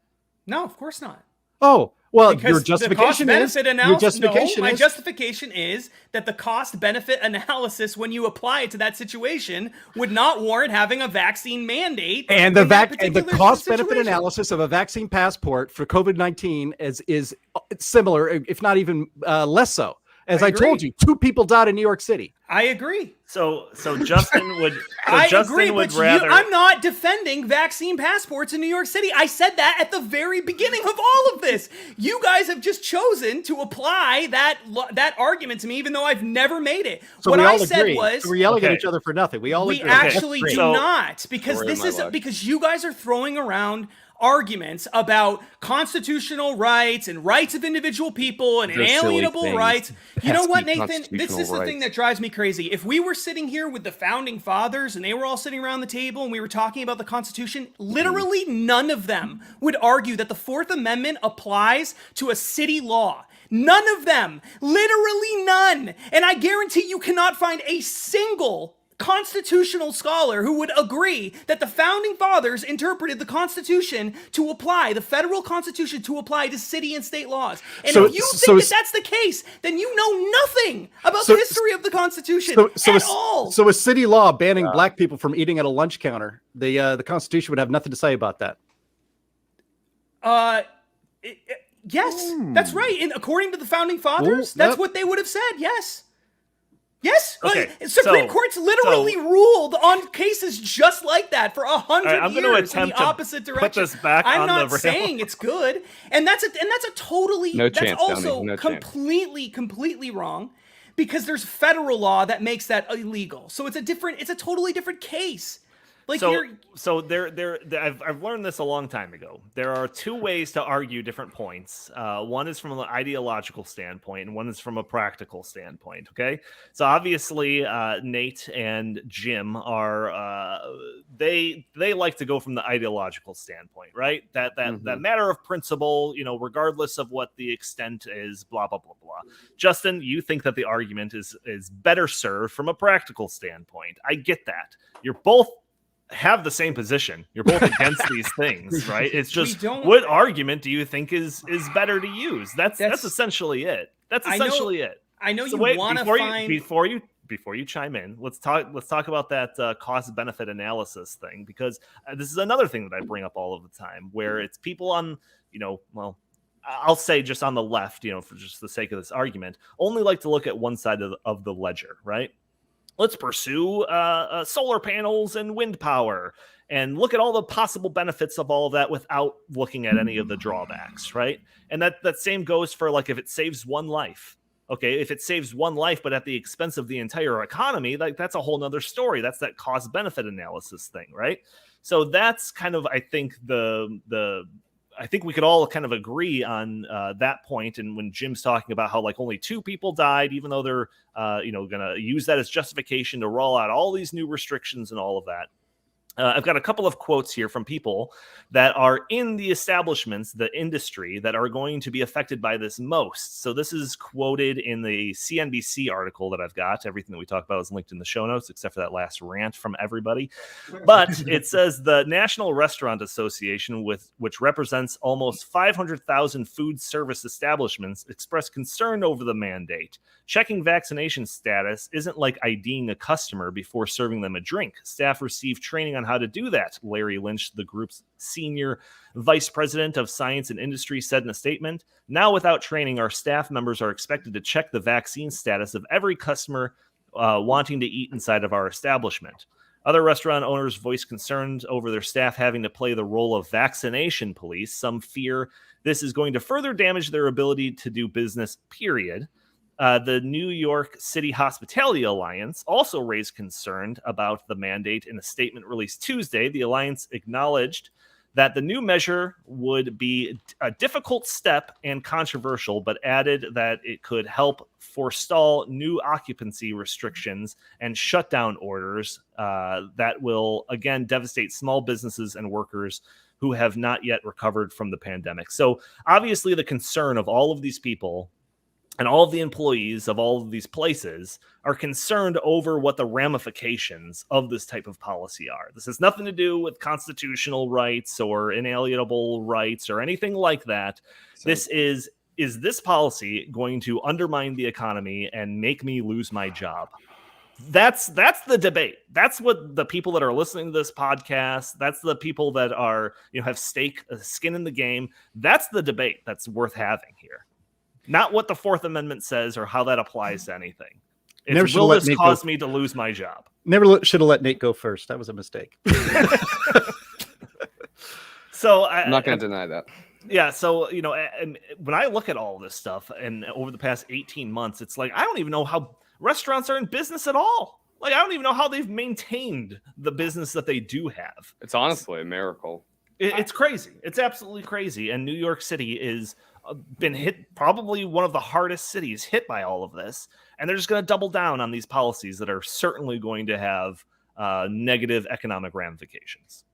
No, of course not. Oh, well, Because your justification is my justification is that the cost-benefit analysis, when you apply it to that situation, would not warrant having a vaccine mandate. And the cost-benefit analysis of a vaccine passport for COVID-19 is similar, if not even less so. As I told you, 2 people died in New York City. I agree. So Justin would. I agree, but I'm not defending vaccine passports in New York City. I said that at the very beginning of all of this. You guys have just chosen to apply that argument to me, even though I've never made it. So what we all I said agree. was, So we're yelling at each other for nothing. We all agree. We actually do So- not, because because you guys are throwing around arguments about constitutional rights and rights of individual people and They're silly inalienable things. rights. You know what, Pesky Nathan? This is the thing rights. that drives me crazy. If we were sitting here with the founding fathers and they were all sitting around the table and we were talking about the Constitution, literally none of them would argue that the Fourth Amendment applies to a city law. None of them. Literally none. And I guarantee you cannot find a single constitutional scholar who would agree that the founding fathers interpreted the Constitution to apply, the federal Constitution to apply to city and state laws. And if you think that that's the case, then you know nothing about the history of the Constitution at all. So a city law banning black people from eating at a lunch counter, the Constitution would have nothing to say about that. Yes, that's right. And according to the founding fathers, that's what they would have said. Yes. Yes, Okay, Supreme Court's literally ruled on cases just like that for 100 I'm years gonna in attempt the to opposite direction. put this back I'm on not the rail. saying it's good, and that's a totally No that's chance, also Donnie, no chance. completely wrong, because there's federal law that makes that illegal. So it's a totally different case. Like I've learned this a long time ago. There are 2 ways to argue different points. One is from an ideological standpoint, and one is from a practical standpoint. Okay, so obviously Nate and Jim are they like to go from the ideological standpoint, right? That matter of principle, regardless of what the extent is, blah blah blah blah. Justin, you think that the argument is better served from a practical standpoint. I get that. You're both have the same position. You're both against these things, right? It's just what argument do you think is better to use? That's essentially it. That's essentially it. I know so you want to find before you chime in. Let's talk about that cost benefit analysis thing, because this is another thing that I bring up all of the time, where it's people on I'll say just on the left, for just the sake of this argument, only like to look at one side of the ledger, right? Let's pursue solar panels and wind power and look at all the possible benefits of all of that without looking at any of the drawbacks, right? And that same goes for, like, if it saves one life. Okay, if it saves one life, but at the expense of the entire economy, like, that's a whole nother story. That's that cost benefit analysis thing, right? So that's kind of, I think, I think we could all kind of agree on that point. And when Jim's talking about how, like, only 2 people died, even though they're, going to use that as justification to roll out all these new restrictions and all of that. I've got a couple of quotes here from people that are in the establishments, the industry, that are going to be affected by this most. So this is quoted in the CNBC article that I've got. Everything that we talk about is linked in the show notes, except for that last rant from everybody. But it says the National Restaurant Association, which represents almost 500,000 food service establishments, expressed concern over the mandate. Checking vaccination status isn't like IDing a customer before serving them a drink. Staff receive training on how to do that, Larry Lynch, the group's senior vice president of science and industry, said in a statement. Now, without training, our staff members are expected to check the vaccine status of every customer wanting to eat inside of our establishment. Other restaurant owners voiced concerns over their staff having to play the role of vaccination police. Some fear this is going to further damage their ability to do business, period. The New York City Hospitality Alliance also raised concern about the mandate in a statement released Tuesday. The alliance acknowledged that the new measure would be a difficult step and controversial, but added that it could help forestall new occupancy restrictions and shutdown orders that will, again, devastate small businesses and workers who have not yet recovered from the pandemic. So obviously the concern of all of these people and all of the employees of all of these places are concerned over what the ramifications of this type of policy are. This has nothing to do with constitutional rights or inalienable rights or anything like that. This is this policy going to undermine the economy and make me lose my job? That's the debate. That's what the people that are listening to this podcast, that's the people that are, have skin in the game. That's the debate that's worth having here. Not what the Fourth Amendment says or how that applies to anything. It's, will this cause me to lose my job? Never should have let Nate go first. That was a mistake. So I'm not going to deny that. Yeah. So, and when I look at all this stuff and over the past 18 months, it's like, I don't even know how restaurants are in business at all. Like, I don't even know how they've maintained the business that they do have. It's honestly a miracle. It's crazy. It's absolutely crazy. And New York City is been hit, probably one of the hardest cities hit by all of this, and they're just going to double down on these policies that are certainly going to have negative economic ramifications.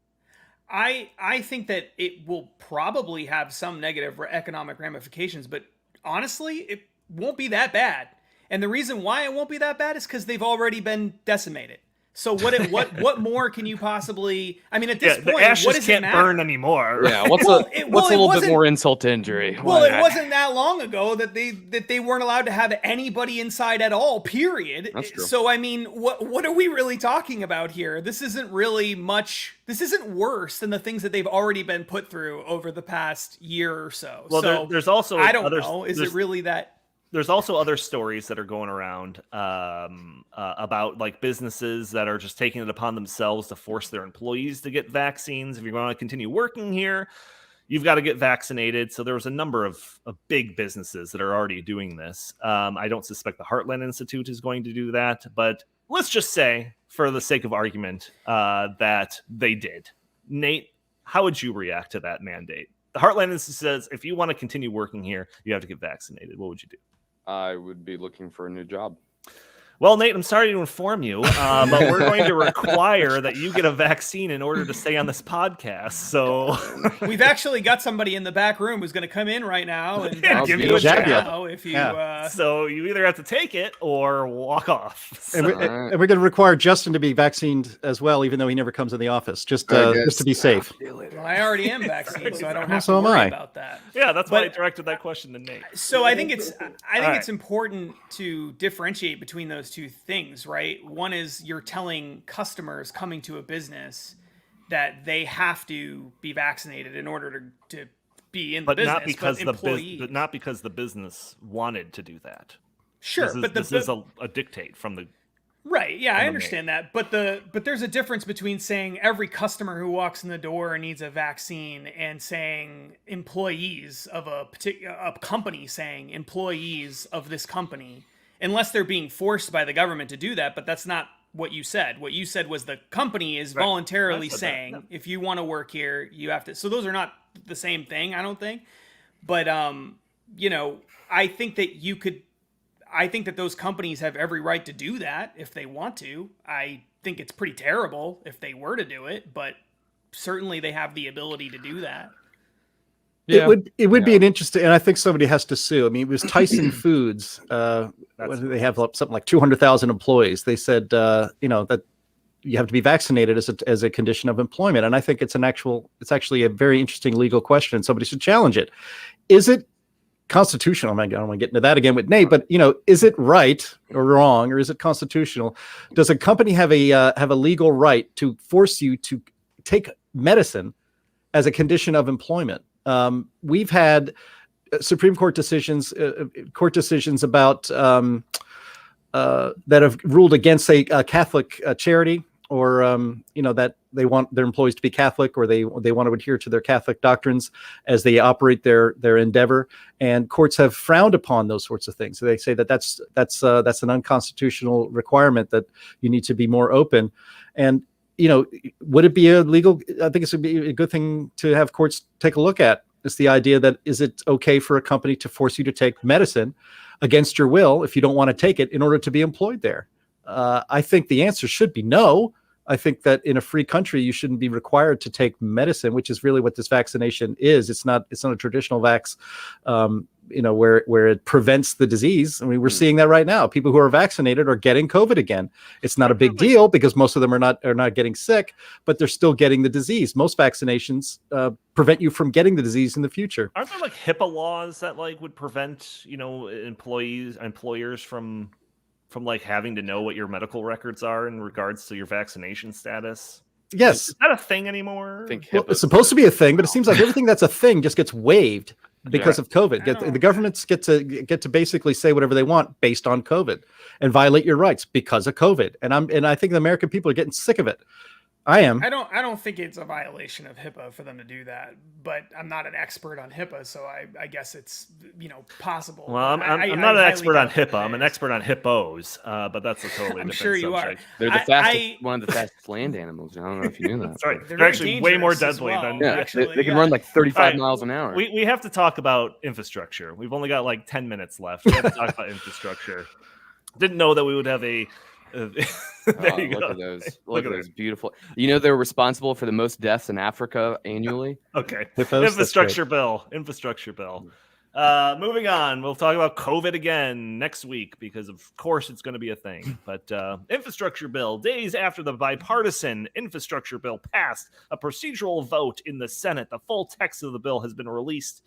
I think that it will probably have some negative economic ramifications, but honestly, it won't be that bad. And the reason why it won't be that bad is because they've already been decimated. So what more can you possibly? I mean, at this point, the ashes what does can't it matter? burn anymore. Yeah, what's a little bit more insult to injury? Well, it wasn't that long ago that they weren't allowed to have anybody inside at all. Period. That's true. So I mean, what are we really talking about here? This isn't really much. This isn't worse than the things that they've already been put through over the past year or so. Well, so there's also I don't know. Is it really that? There's also other stories that are going around about like businesses that are just taking it upon themselves to force their employees to get vaccines. If you're going to continue working here, you've got to get vaccinated. So there was a number of big businesses that are already doing this. I don't suspect the Heartland Institute is going to do that, but let's just say, for the sake of argument, that they did. Nate, how would you react to that mandate? The Heartland Institute says if you want to continue working here, you have to get vaccinated. What would you do? I would be looking for a new job. Well, Nate, I'm sorry to inform you, but we're going to require that you get a vaccine in order to stay on this podcast. So we've actually got somebody in the back room who's going to come in right now and give you a jab. If you, So you either have to take it or walk off. So. And we're going to require Justin to be vaccinated as well, even though he never comes in the office, just to be safe. Well, I already am vaccinated, so I don't have So to am worry I. about that. Yeah, that's why I directed that question to Nate. So I think it's important to differentiate between those two things, right? One is you're telling customers coming to a business that they have to be vaccinated in order to be in the business, not because but not because the business wanted to do that. Sure, this is a dictate from the right. Yeah, I understand that, but there's a difference between saying every customer who walks in the door needs a vaccine and saying employees of a company saying employees of this company. Unless they're being forced by the government to do that, but that's not what you said. What you said was the company is voluntarily saying, if you want to work here, you have to. So those are not the same thing, I don't think. But, I think that I think that those companies have every right to do that if they want to. I think it's pretty terrible if they were to do it, but certainly they have the ability to do that. Yeah. It would be an interesting, and I think somebody has to sue. I mean, it was Tyson Foods. They have something like 200,000 employees. They said, that you have to be vaccinated as a condition of employment. And I think it's actually a very interesting legal question. Somebody should challenge it. Is it constitutional? I don't want to get into that again with Nate, but is it right or wrong, or is it constitutional? Does a company have a legal right to force you to take medicine as a condition of employment? We've had Supreme Court decisions about that have ruled against a Catholic charity, or that they want their employees to be Catholic, or they want to adhere to their Catholic doctrines as they operate their endeavor. And courts have frowned upon those sorts of things. So they say that's an unconstitutional requirement, that you need to be more open. And would it be illegal? I think it would be a good thing to have courts take a look at. It's the idea that, is it okay for a company to force you to take medicine against your will if you don't want to take it in order to be employed there? I think the answer should be no. I think that in a free country, you shouldn't be required to take medicine, which is really what this vaccination is. It's not a traditional vax, where it prevents the disease. I mean, we're seeing that right now. People who are vaccinated are getting COVID again. It's not a big deal because most of them are not getting sick, but they're still getting the disease. Most vaccinations prevent you from getting the disease in the future. Aren't there like HIPAA laws that would prevent employers from like having to know what your medical records are in regards to your vaccination status? Yes. Is that a thing anymore? It's supposed to be a thing, but it seems like everything that's a thing just gets waived because of COVID. The governments get to basically say whatever they want based on COVID and violate your rights because of COVID. And I think the American people are getting sick of it. I am. I don't think it's a violation of HIPAA for them to do that, but I'm not an expert on HIPAA, so I guess it's possible. Well, I'm not an expert on HIPAA. I'm an expert on hippos, but that's a totally different sure you subject. are. They're the fastest, one of the fastest land animals. I don't know if you knew that. That's right. They're actually way more deadly well, than. Yeah, actually, they can run like 35 miles an hour. We have to talk about infrastructure. We've only got like 10 minutes left. We have to talk about infrastructure. Didn't know that we would have a. There you Look go. at those! Look at those beautiful. They're responsible for the most deaths in Africa annually. Okay. Hippos, Infrastructure bill. Moving on. We'll talk about COVID again next week because, of course, it's going to be a thing. But infrastructure bill. Days after the bipartisan infrastructure bill passed a procedural vote in the Senate, the full text of the bill has been released.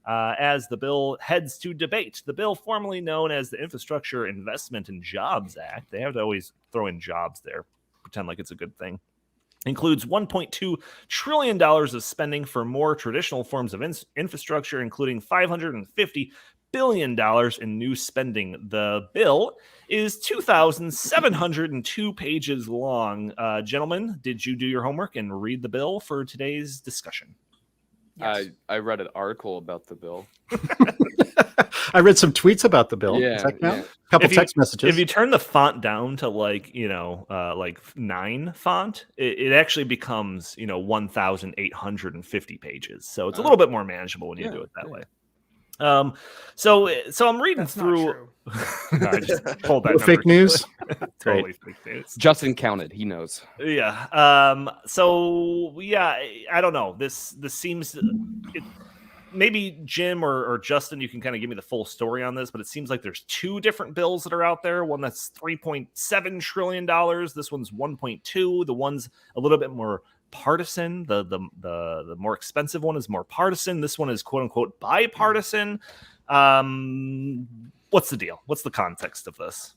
As the bill heads to debate. The bill, formerly known as the Infrastructure Investment and Jobs Act, they have to always throw in jobs there, pretend like it's a good thing, includes $1.2 trillion of spending for more traditional forms of infrastructure, including $550 billion in new spending. The bill is 2,702 pages long. Gentlemen, did you do your homework and read the bill for today's discussion? Yes. I read an article about the bill. I read some tweets about the bill. Yeah, Does that count? yeah. A couple text messages. If you turn the font down to like 9 font, it actually becomes 1,850 pages. So it's a little bit more manageable when you do it that way. So I'm reading That's through. not true. No, I just pulled that fake number. news. Totally fake news. Justin counted. He knows. Yeah. I don't know. This seems. Maybe Jim or Justin, you can kind of give me the full story on this, but it seems like there's two different bills that are out there. One that's $3.7 trillion. This one's 1.2. The one's a little bit more partisan. The more expensive one is more partisan. This one is quote unquote bipartisan. What's the deal? What's the context of this?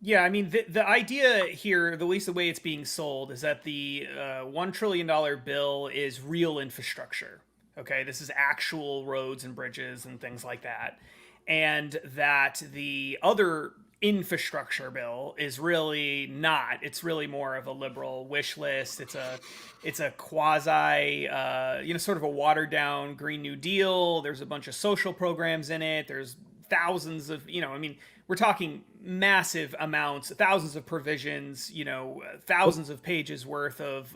Yeah, I mean, the idea here, at least the way it's being sold, is that the $1 trillion bill is real infrastructure. Okay, this is actual roads and bridges and things like that. And that the other infrastructure bill is really not. It's really more of a liberal wish list. It's a quasi, sort of a watered down Green New Deal. There's a bunch of social programs in it. There's thousands of, we're talking massive amounts, thousands of provisions, thousands of pages worth of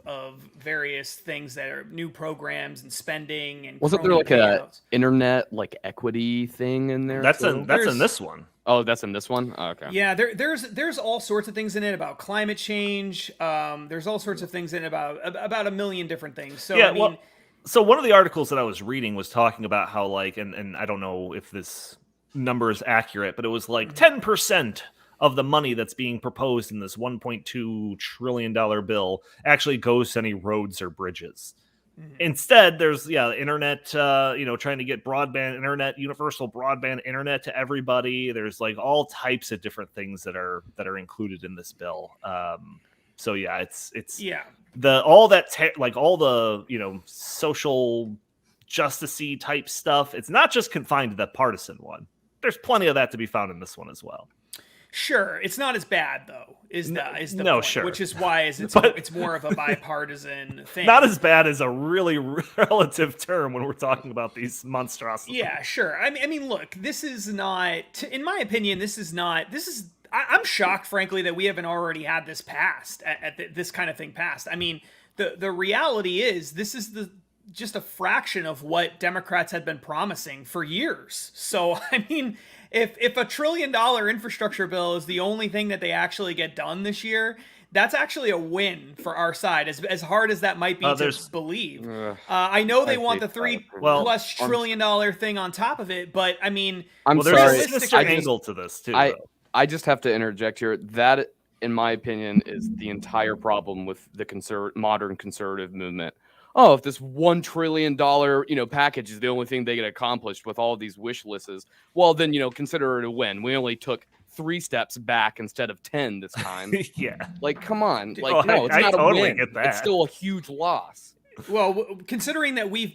various things that are new programs and spending. And wasn't there like a internet equity thing in there? That's in this one. Oh, that's in this one? Oh, okay. Yeah, there's all sorts of things in it about climate change. There's all sorts of things in it about a million different things. So Yeah, I mean, well, so one of the articles that I was reading was talking about how, like, and I don't know if this number is accurate, but it was like 10% of the money that's being proposed in this $1.2 trillion bill actually goes to any roads or bridges. Instead, there's internet, trying to get broadband internet, universal broadband internet to everybody. There's like all types of different things that are included in this bill. So yeah, it's all the social justicey type stuff. It's not just confined to the partisan one. There's plenty of that to be found in this one as well. Sure, it's not as bad though. Is the no, point, sure. which is why it's more of a bipartisan thing. Not as bad as a really relative term when we're talking about these monstrosities. Yeah, sure. I mean, look, this is not, in my opinion, this is. I'm shocked, frankly, that we haven't already had this passed, this kind of thing passed. I mean, the reality is this is just a fraction of what Democrats had been promising for years. So, I mean, if $1 trillion infrastructure bill is the only thing that they actually get done this year, that's actually a win for our side, as hard as that might be to believe. I know they want the $3+ trillion thing on top of it, but I mean, there's a sinister angle to this too. I just have to interject here. That, in my opinion, is the entire problem with the modern conservative movement. Oh, if this $1 trillion, package is the only thing they get accomplished with all these wish lists, well, then, consider it a win. We only took 3 steps back instead of 10 this time. Yeah. Like, come on. Like, no, it's not a win. It's still a huge loss. Well, considering that we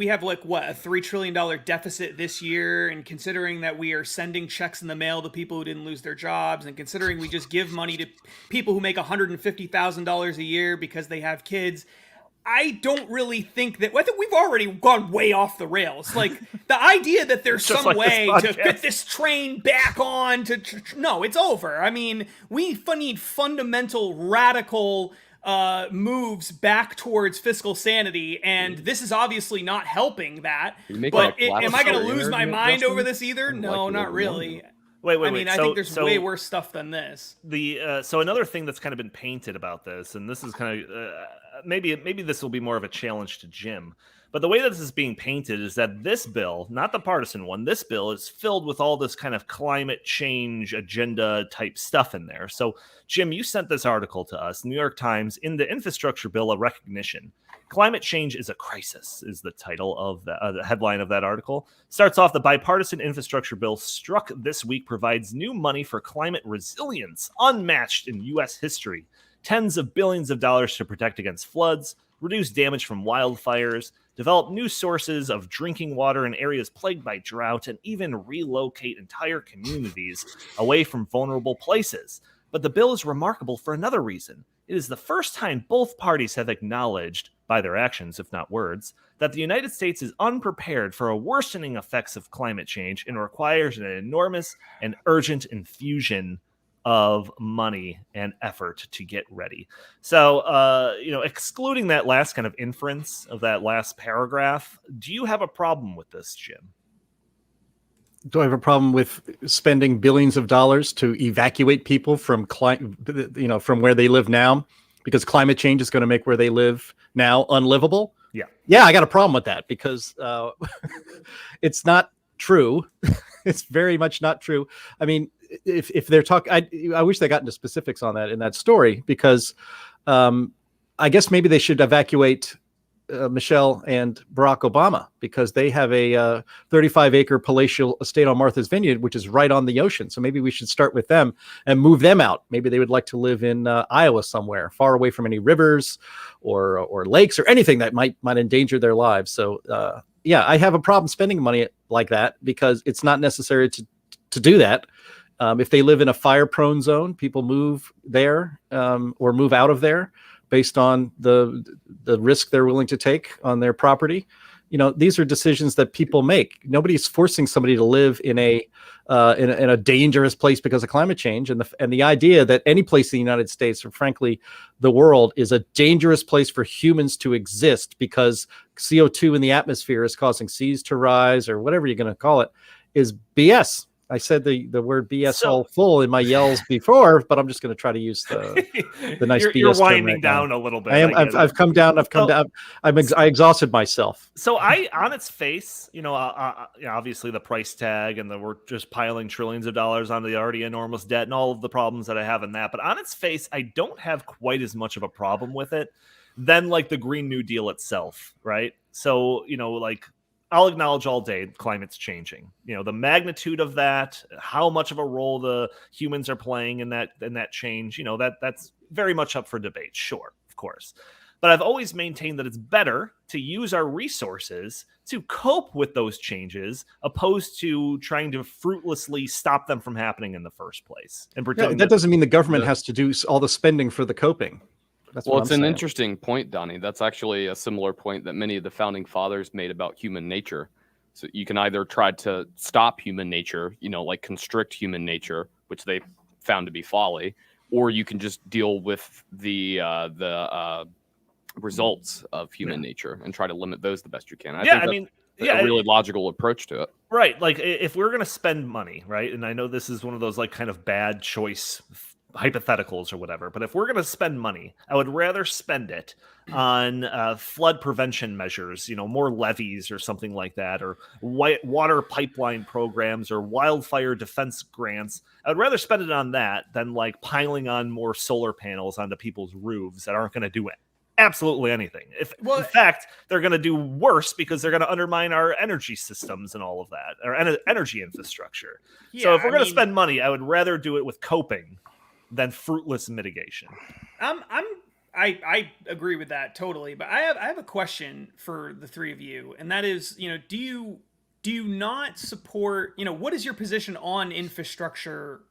have like what, a $3 trillion deficit this year, and considering that we are sending checks in the mail to people who didn't lose their jobs, and considering we just give money to people who make $150,000 a year because they have kids, I don't really think that. I think we've already gone way off the rails. Like the idea that there's some way to fit this train back on no, it's over. I mean, we need fundamental, radical moves back towards fiscal sanity, and this is obviously not helping that. But am I going to lose my mind over this either? No, not really. Wait. I mean, I think there's way worse stuff than this. So another thing that's kind of been painted about this, and this is kind of maybe this will be more of a challenge to Jim, but the way that this is being painted is that this bill, not the partisan one, this bill is filled with all this kind of climate change agenda type stuff in there. So, Jim, you sent this article to us, New York Times, in the infrastructure bill, a recognition. Climate change is a crisis is the title of the headline of that article. Starts off, the bipartisan infrastructure bill struck this week provides new money for climate resilience, unmatched in U.S. history. Tens of billions of dollars to protect against floods, reduce damage from wildfires, develop new sources of drinking water in areas plagued by drought, and even relocate entire communities away from vulnerable places. But the bill is remarkable for another reason. It is the first time both parties have acknowledged, by their actions, if not words, that the United States is unprepared for a worsening effects of climate change and requires an enormous and urgent infusion of money and effort to get ready. So, excluding that last kind of inference of that last paragraph, do you have a problem with this, Jim? Do I have a problem with spending billions of dollars to evacuate people from from where they live now, because climate change is going to make where they live now unlivable? Yeah, I got a problem with that, because it's not true. It's very much not true. I mean, if they're talking, I wish they got into specifics on that in that story, because I guess maybe they should evacuate Michelle and Barack Obama, because they have a 35-acre palatial estate on Martha's Vineyard, which is right on the ocean. So maybe we should start with them and move them out. Maybe they would like to live in Iowa somewhere, far away from any rivers or lakes or anything that might endanger their lives. So yeah, I have a problem spending money like that, because it's not necessary to do that. If they live in a fire-prone zone, people move there or move out of there based on the risk they're willing to take on their property. These are decisions that people make. Nobody's forcing somebody to live in a dangerous place because of climate change. And the idea that any place in the United States, or frankly the world, is a dangerous place for humans to exist because CO2 in the atmosphere is causing seas to rise, or whatever you're going to call it, is BS. I said the word BS So- all full in my yells before, but I'm just going to try to use the nice you're BS term winding right now. down a little bit. I am. get it. I've come down. I exhausted myself. So on its face, obviously the price tag and we're just piling trillions of dollars onto the already enormous debt and all of the problems that I have in that. But on its face, I don't have quite as much of a problem with it than like the Green New Deal itself, right? So, I'll acknowledge all day climate's changing. The magnitude of that, how much of a role the humans are playing in that change, that's very much up for debate. Sure, of course. But I've always maintained that it's better to use our resources to cope with those changes opposed to trying to fruitlessly stop them from happening in the first place. And pretending that doesn't mean the government has to do all the spending for the coping. That's Well, what it's I'm an saying. interesting point, Donnie. That's actually a similar point that many of the founding fathers made about human nature. So you can either try to stop human nature, like constrict human nature, which they found to be folly, or you can just deal with the results of human nature and try to limit those the best you can. I think that's a really logical approach to it. Right. Like if we're going to spend money, right? And I know this is one of those like kind of bad choice hypotheticals or whatever, but if we're going to spend money, I would rather spend it on flood prevention measures, more levees or something like that, or water pipeline programs or wildfire defense grants. I would rather spend it on that than like piling on more solar panels onto people's roofs that aren't going to do it. Absolutely anything. In fact, they're going to do worse because they're going to undermine our energy systems and all of that, or energy infrastructure. So if we're going to spend money, I would rather do it with coping than fruitless mitigation. I agree with that totally, but I have a question for the three of you, and that is, do you not support, what is your position on infrastructure,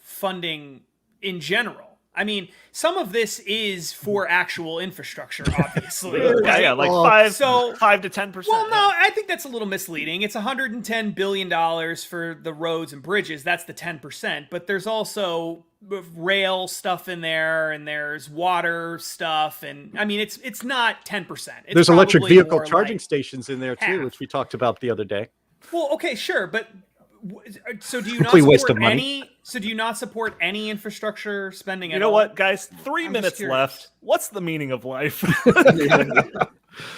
funding in general? I mean, some of this is for actual infrastructure, obviously. Right? Yeah, like 5 to 10%. Well, no, I think that's a little misleading. It's $110 billion for the roads and bridges. That's the 10%. But there's also rail stuff in there, and there's water stuff, and I mean, it's not 10%. There's electric vehicle charging stations in there too, half. which we talked about the other day. Well, okay, sure, but. So do you not Complete waste support of money. any? So do you not support any infrastructure spending? You know what, guys? 3 minutes left. What's the meaning of life?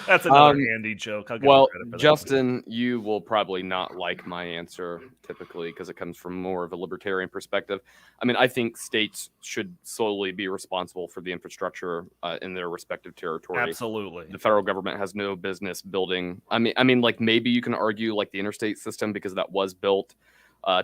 That's another Andy joke. Well, Justin, you will probably not like my answer typically because it comes from more of a libertarian perspective. I mean, I think states should solely be responsible for the infrastructure in their respective territory. Absolutely. The federal government has no business building. I mean, like maybe you can argue like the interstate system because that was built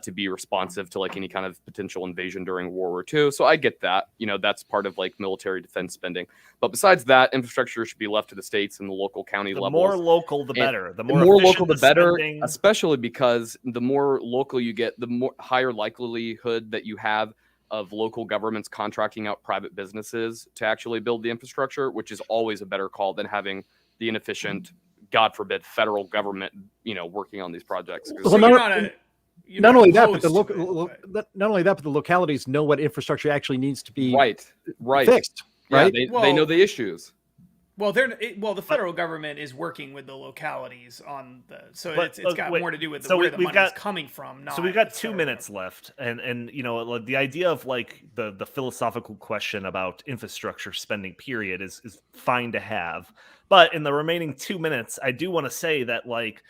to be responsive to like any kind of potential invasion during World War II. So I get that, that's part of like military defense spending. But besides that, infrastructure should be left to the states and the local county levels. The more local, the better. The more local, the better, especially because the more local you get, the more higher likelihood that you have of local governments contracting out private businesses to actually build the infrastructure, which is always a better call than having the inefficient, God forbid, federal government, working on these projects. Well, not only that, but the localities know what infrastructure actually needs to be fixed. Right? Yeah, they know the issues. Well, the federal government is working with the localities on it's got more to do with where the money's coming from. So we've got 2 minutes left, and the idea of like the philosophical question about infrastructure spending period is fine to have, but in the remaining 2 minutes, I do want to say that like.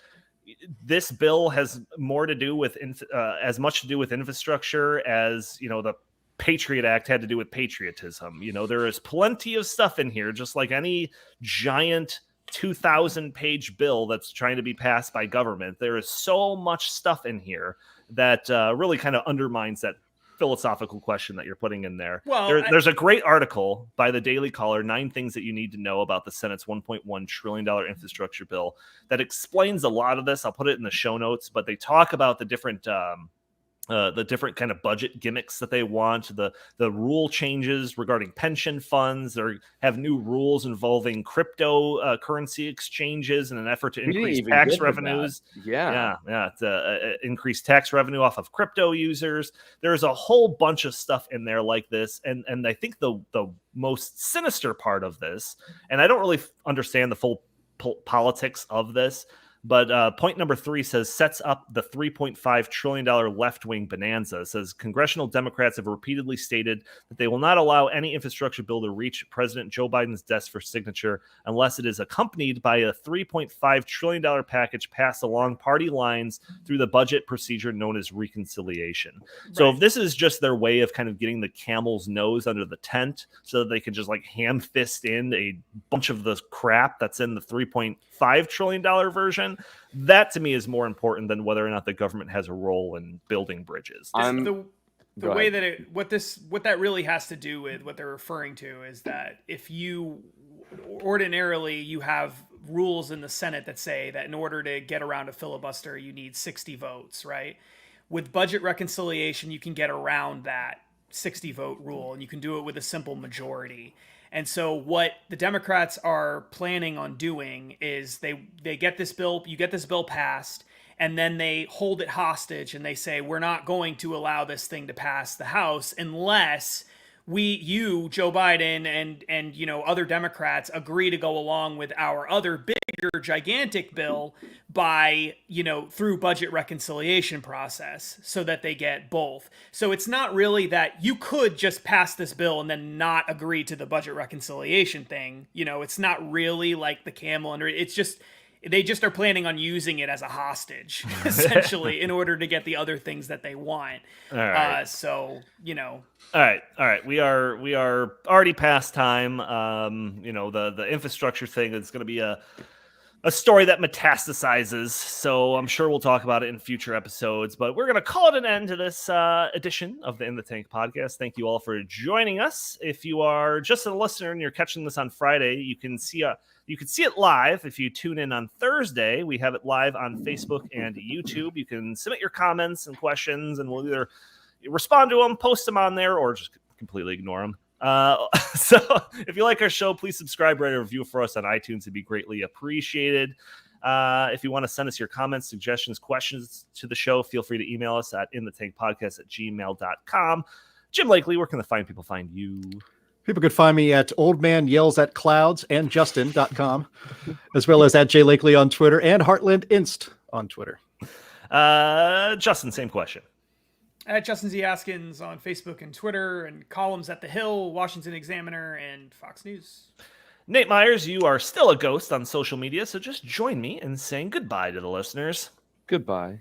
This bill has more to do with as much to do with infrastructure as the Patriot Act had to do with patriotism. There is plenty of stuff in here, just like any giant 2,000-page bill that's trying to be passed by government. There is so much stuff in here that really kind of undermines that philosophical question that you're putting in there. Well, there's a great article by the Daily Caller, 9 things that you need to know about the Senate's $1.1 trillion infrastructure bill, that explains a lot of this. I'll put it in the show notes, but they talk about the different kind of budget gimmicks that they want, the rule changes regarding pension funds. They have new rules involving cryptocurrency exchanges in an effort to increase tax revenues. To increase tax revenue off of crypto users. There's a whole bunch of stuff in there like this, and I think the most sinister part of this, and I don't really understand the full politics of this, But point number 3 says sets up the $3.5 trillion left-wing bonanza. It says congressional Democrats have repeatedly stated that they will not allow any infrastructure bill to reach President Joe Biden's desk for signature unless it is accompanied by a $3.5 trillion package passed along party lines through the budget procedure known as reconciliation. So if this is just their way of kind of getting the camel's nose under the tent so that they can just like ham fist in a bunch of the crap that's in the $3.5 trillion version, that to me is more important than whether or not the government has a role in building bridges. The way that what that really has to do with what they're referring to is that if you ordinarily you have rules in the Senate that say that in order to get around a filibuster you need 60 votes, right? With budget reconciliation you can get around that 60 vote rule and you can do it with a simple majority. And so what the Democrats are planning on doing is they get this bill, you get this bill passed, and then they hold it hostage and they say, we're not going to allow this thing to pass the House unless you, Joe Biden, and you know, other Democrats agree to go along with our other bigger, gigantic bill by, you know, through budget reconciliation process so that they get both. So it's not really that you could just pass this bill and then not agree to the budget reconciliation thing. You know, it's not really like the camel under it. It's just, they just are planning on using it as a hostage, essentially, in order to get the other things that they want. All right. So, you know. All right. We are already past time. You know, the infrastructure thing is going to be a story that metastasizes. So I'm sure we'll talk about it in future episodes. But we're going to call it an end to this edition of the In the Tank podcast. Thank you all for joining us. If you are just a listener and you're catching this on Friday, you can see it live if you tune in on Thursday. We have it live on Facebook and YouTube. You can submit your comments and questions, and we'll either respond to them, post them on there, or just completely ignore them. So if you like our show, please subscribe, write a review for us on iTunes. It'd be greatly appreciated. If you want to send us your comments, suggestions, questions to the show, feel free to email us at inthetankpodcast@gmail.com. Jim Lakely, where can the fine people find you? People could find me at oldmanyellsatclouds and justin.com, as well as at Jay Lakely on Twitter and Heartland Inst on Twitter. Justin, same question. At Justin Z. Haskins on Facebook and Twitter, and columns at The Hill, Washington Examiner, and Fox News. Nate Myers, you are still a ghost on social media, so just join me in saying goodbye to the listeners. Goodbye.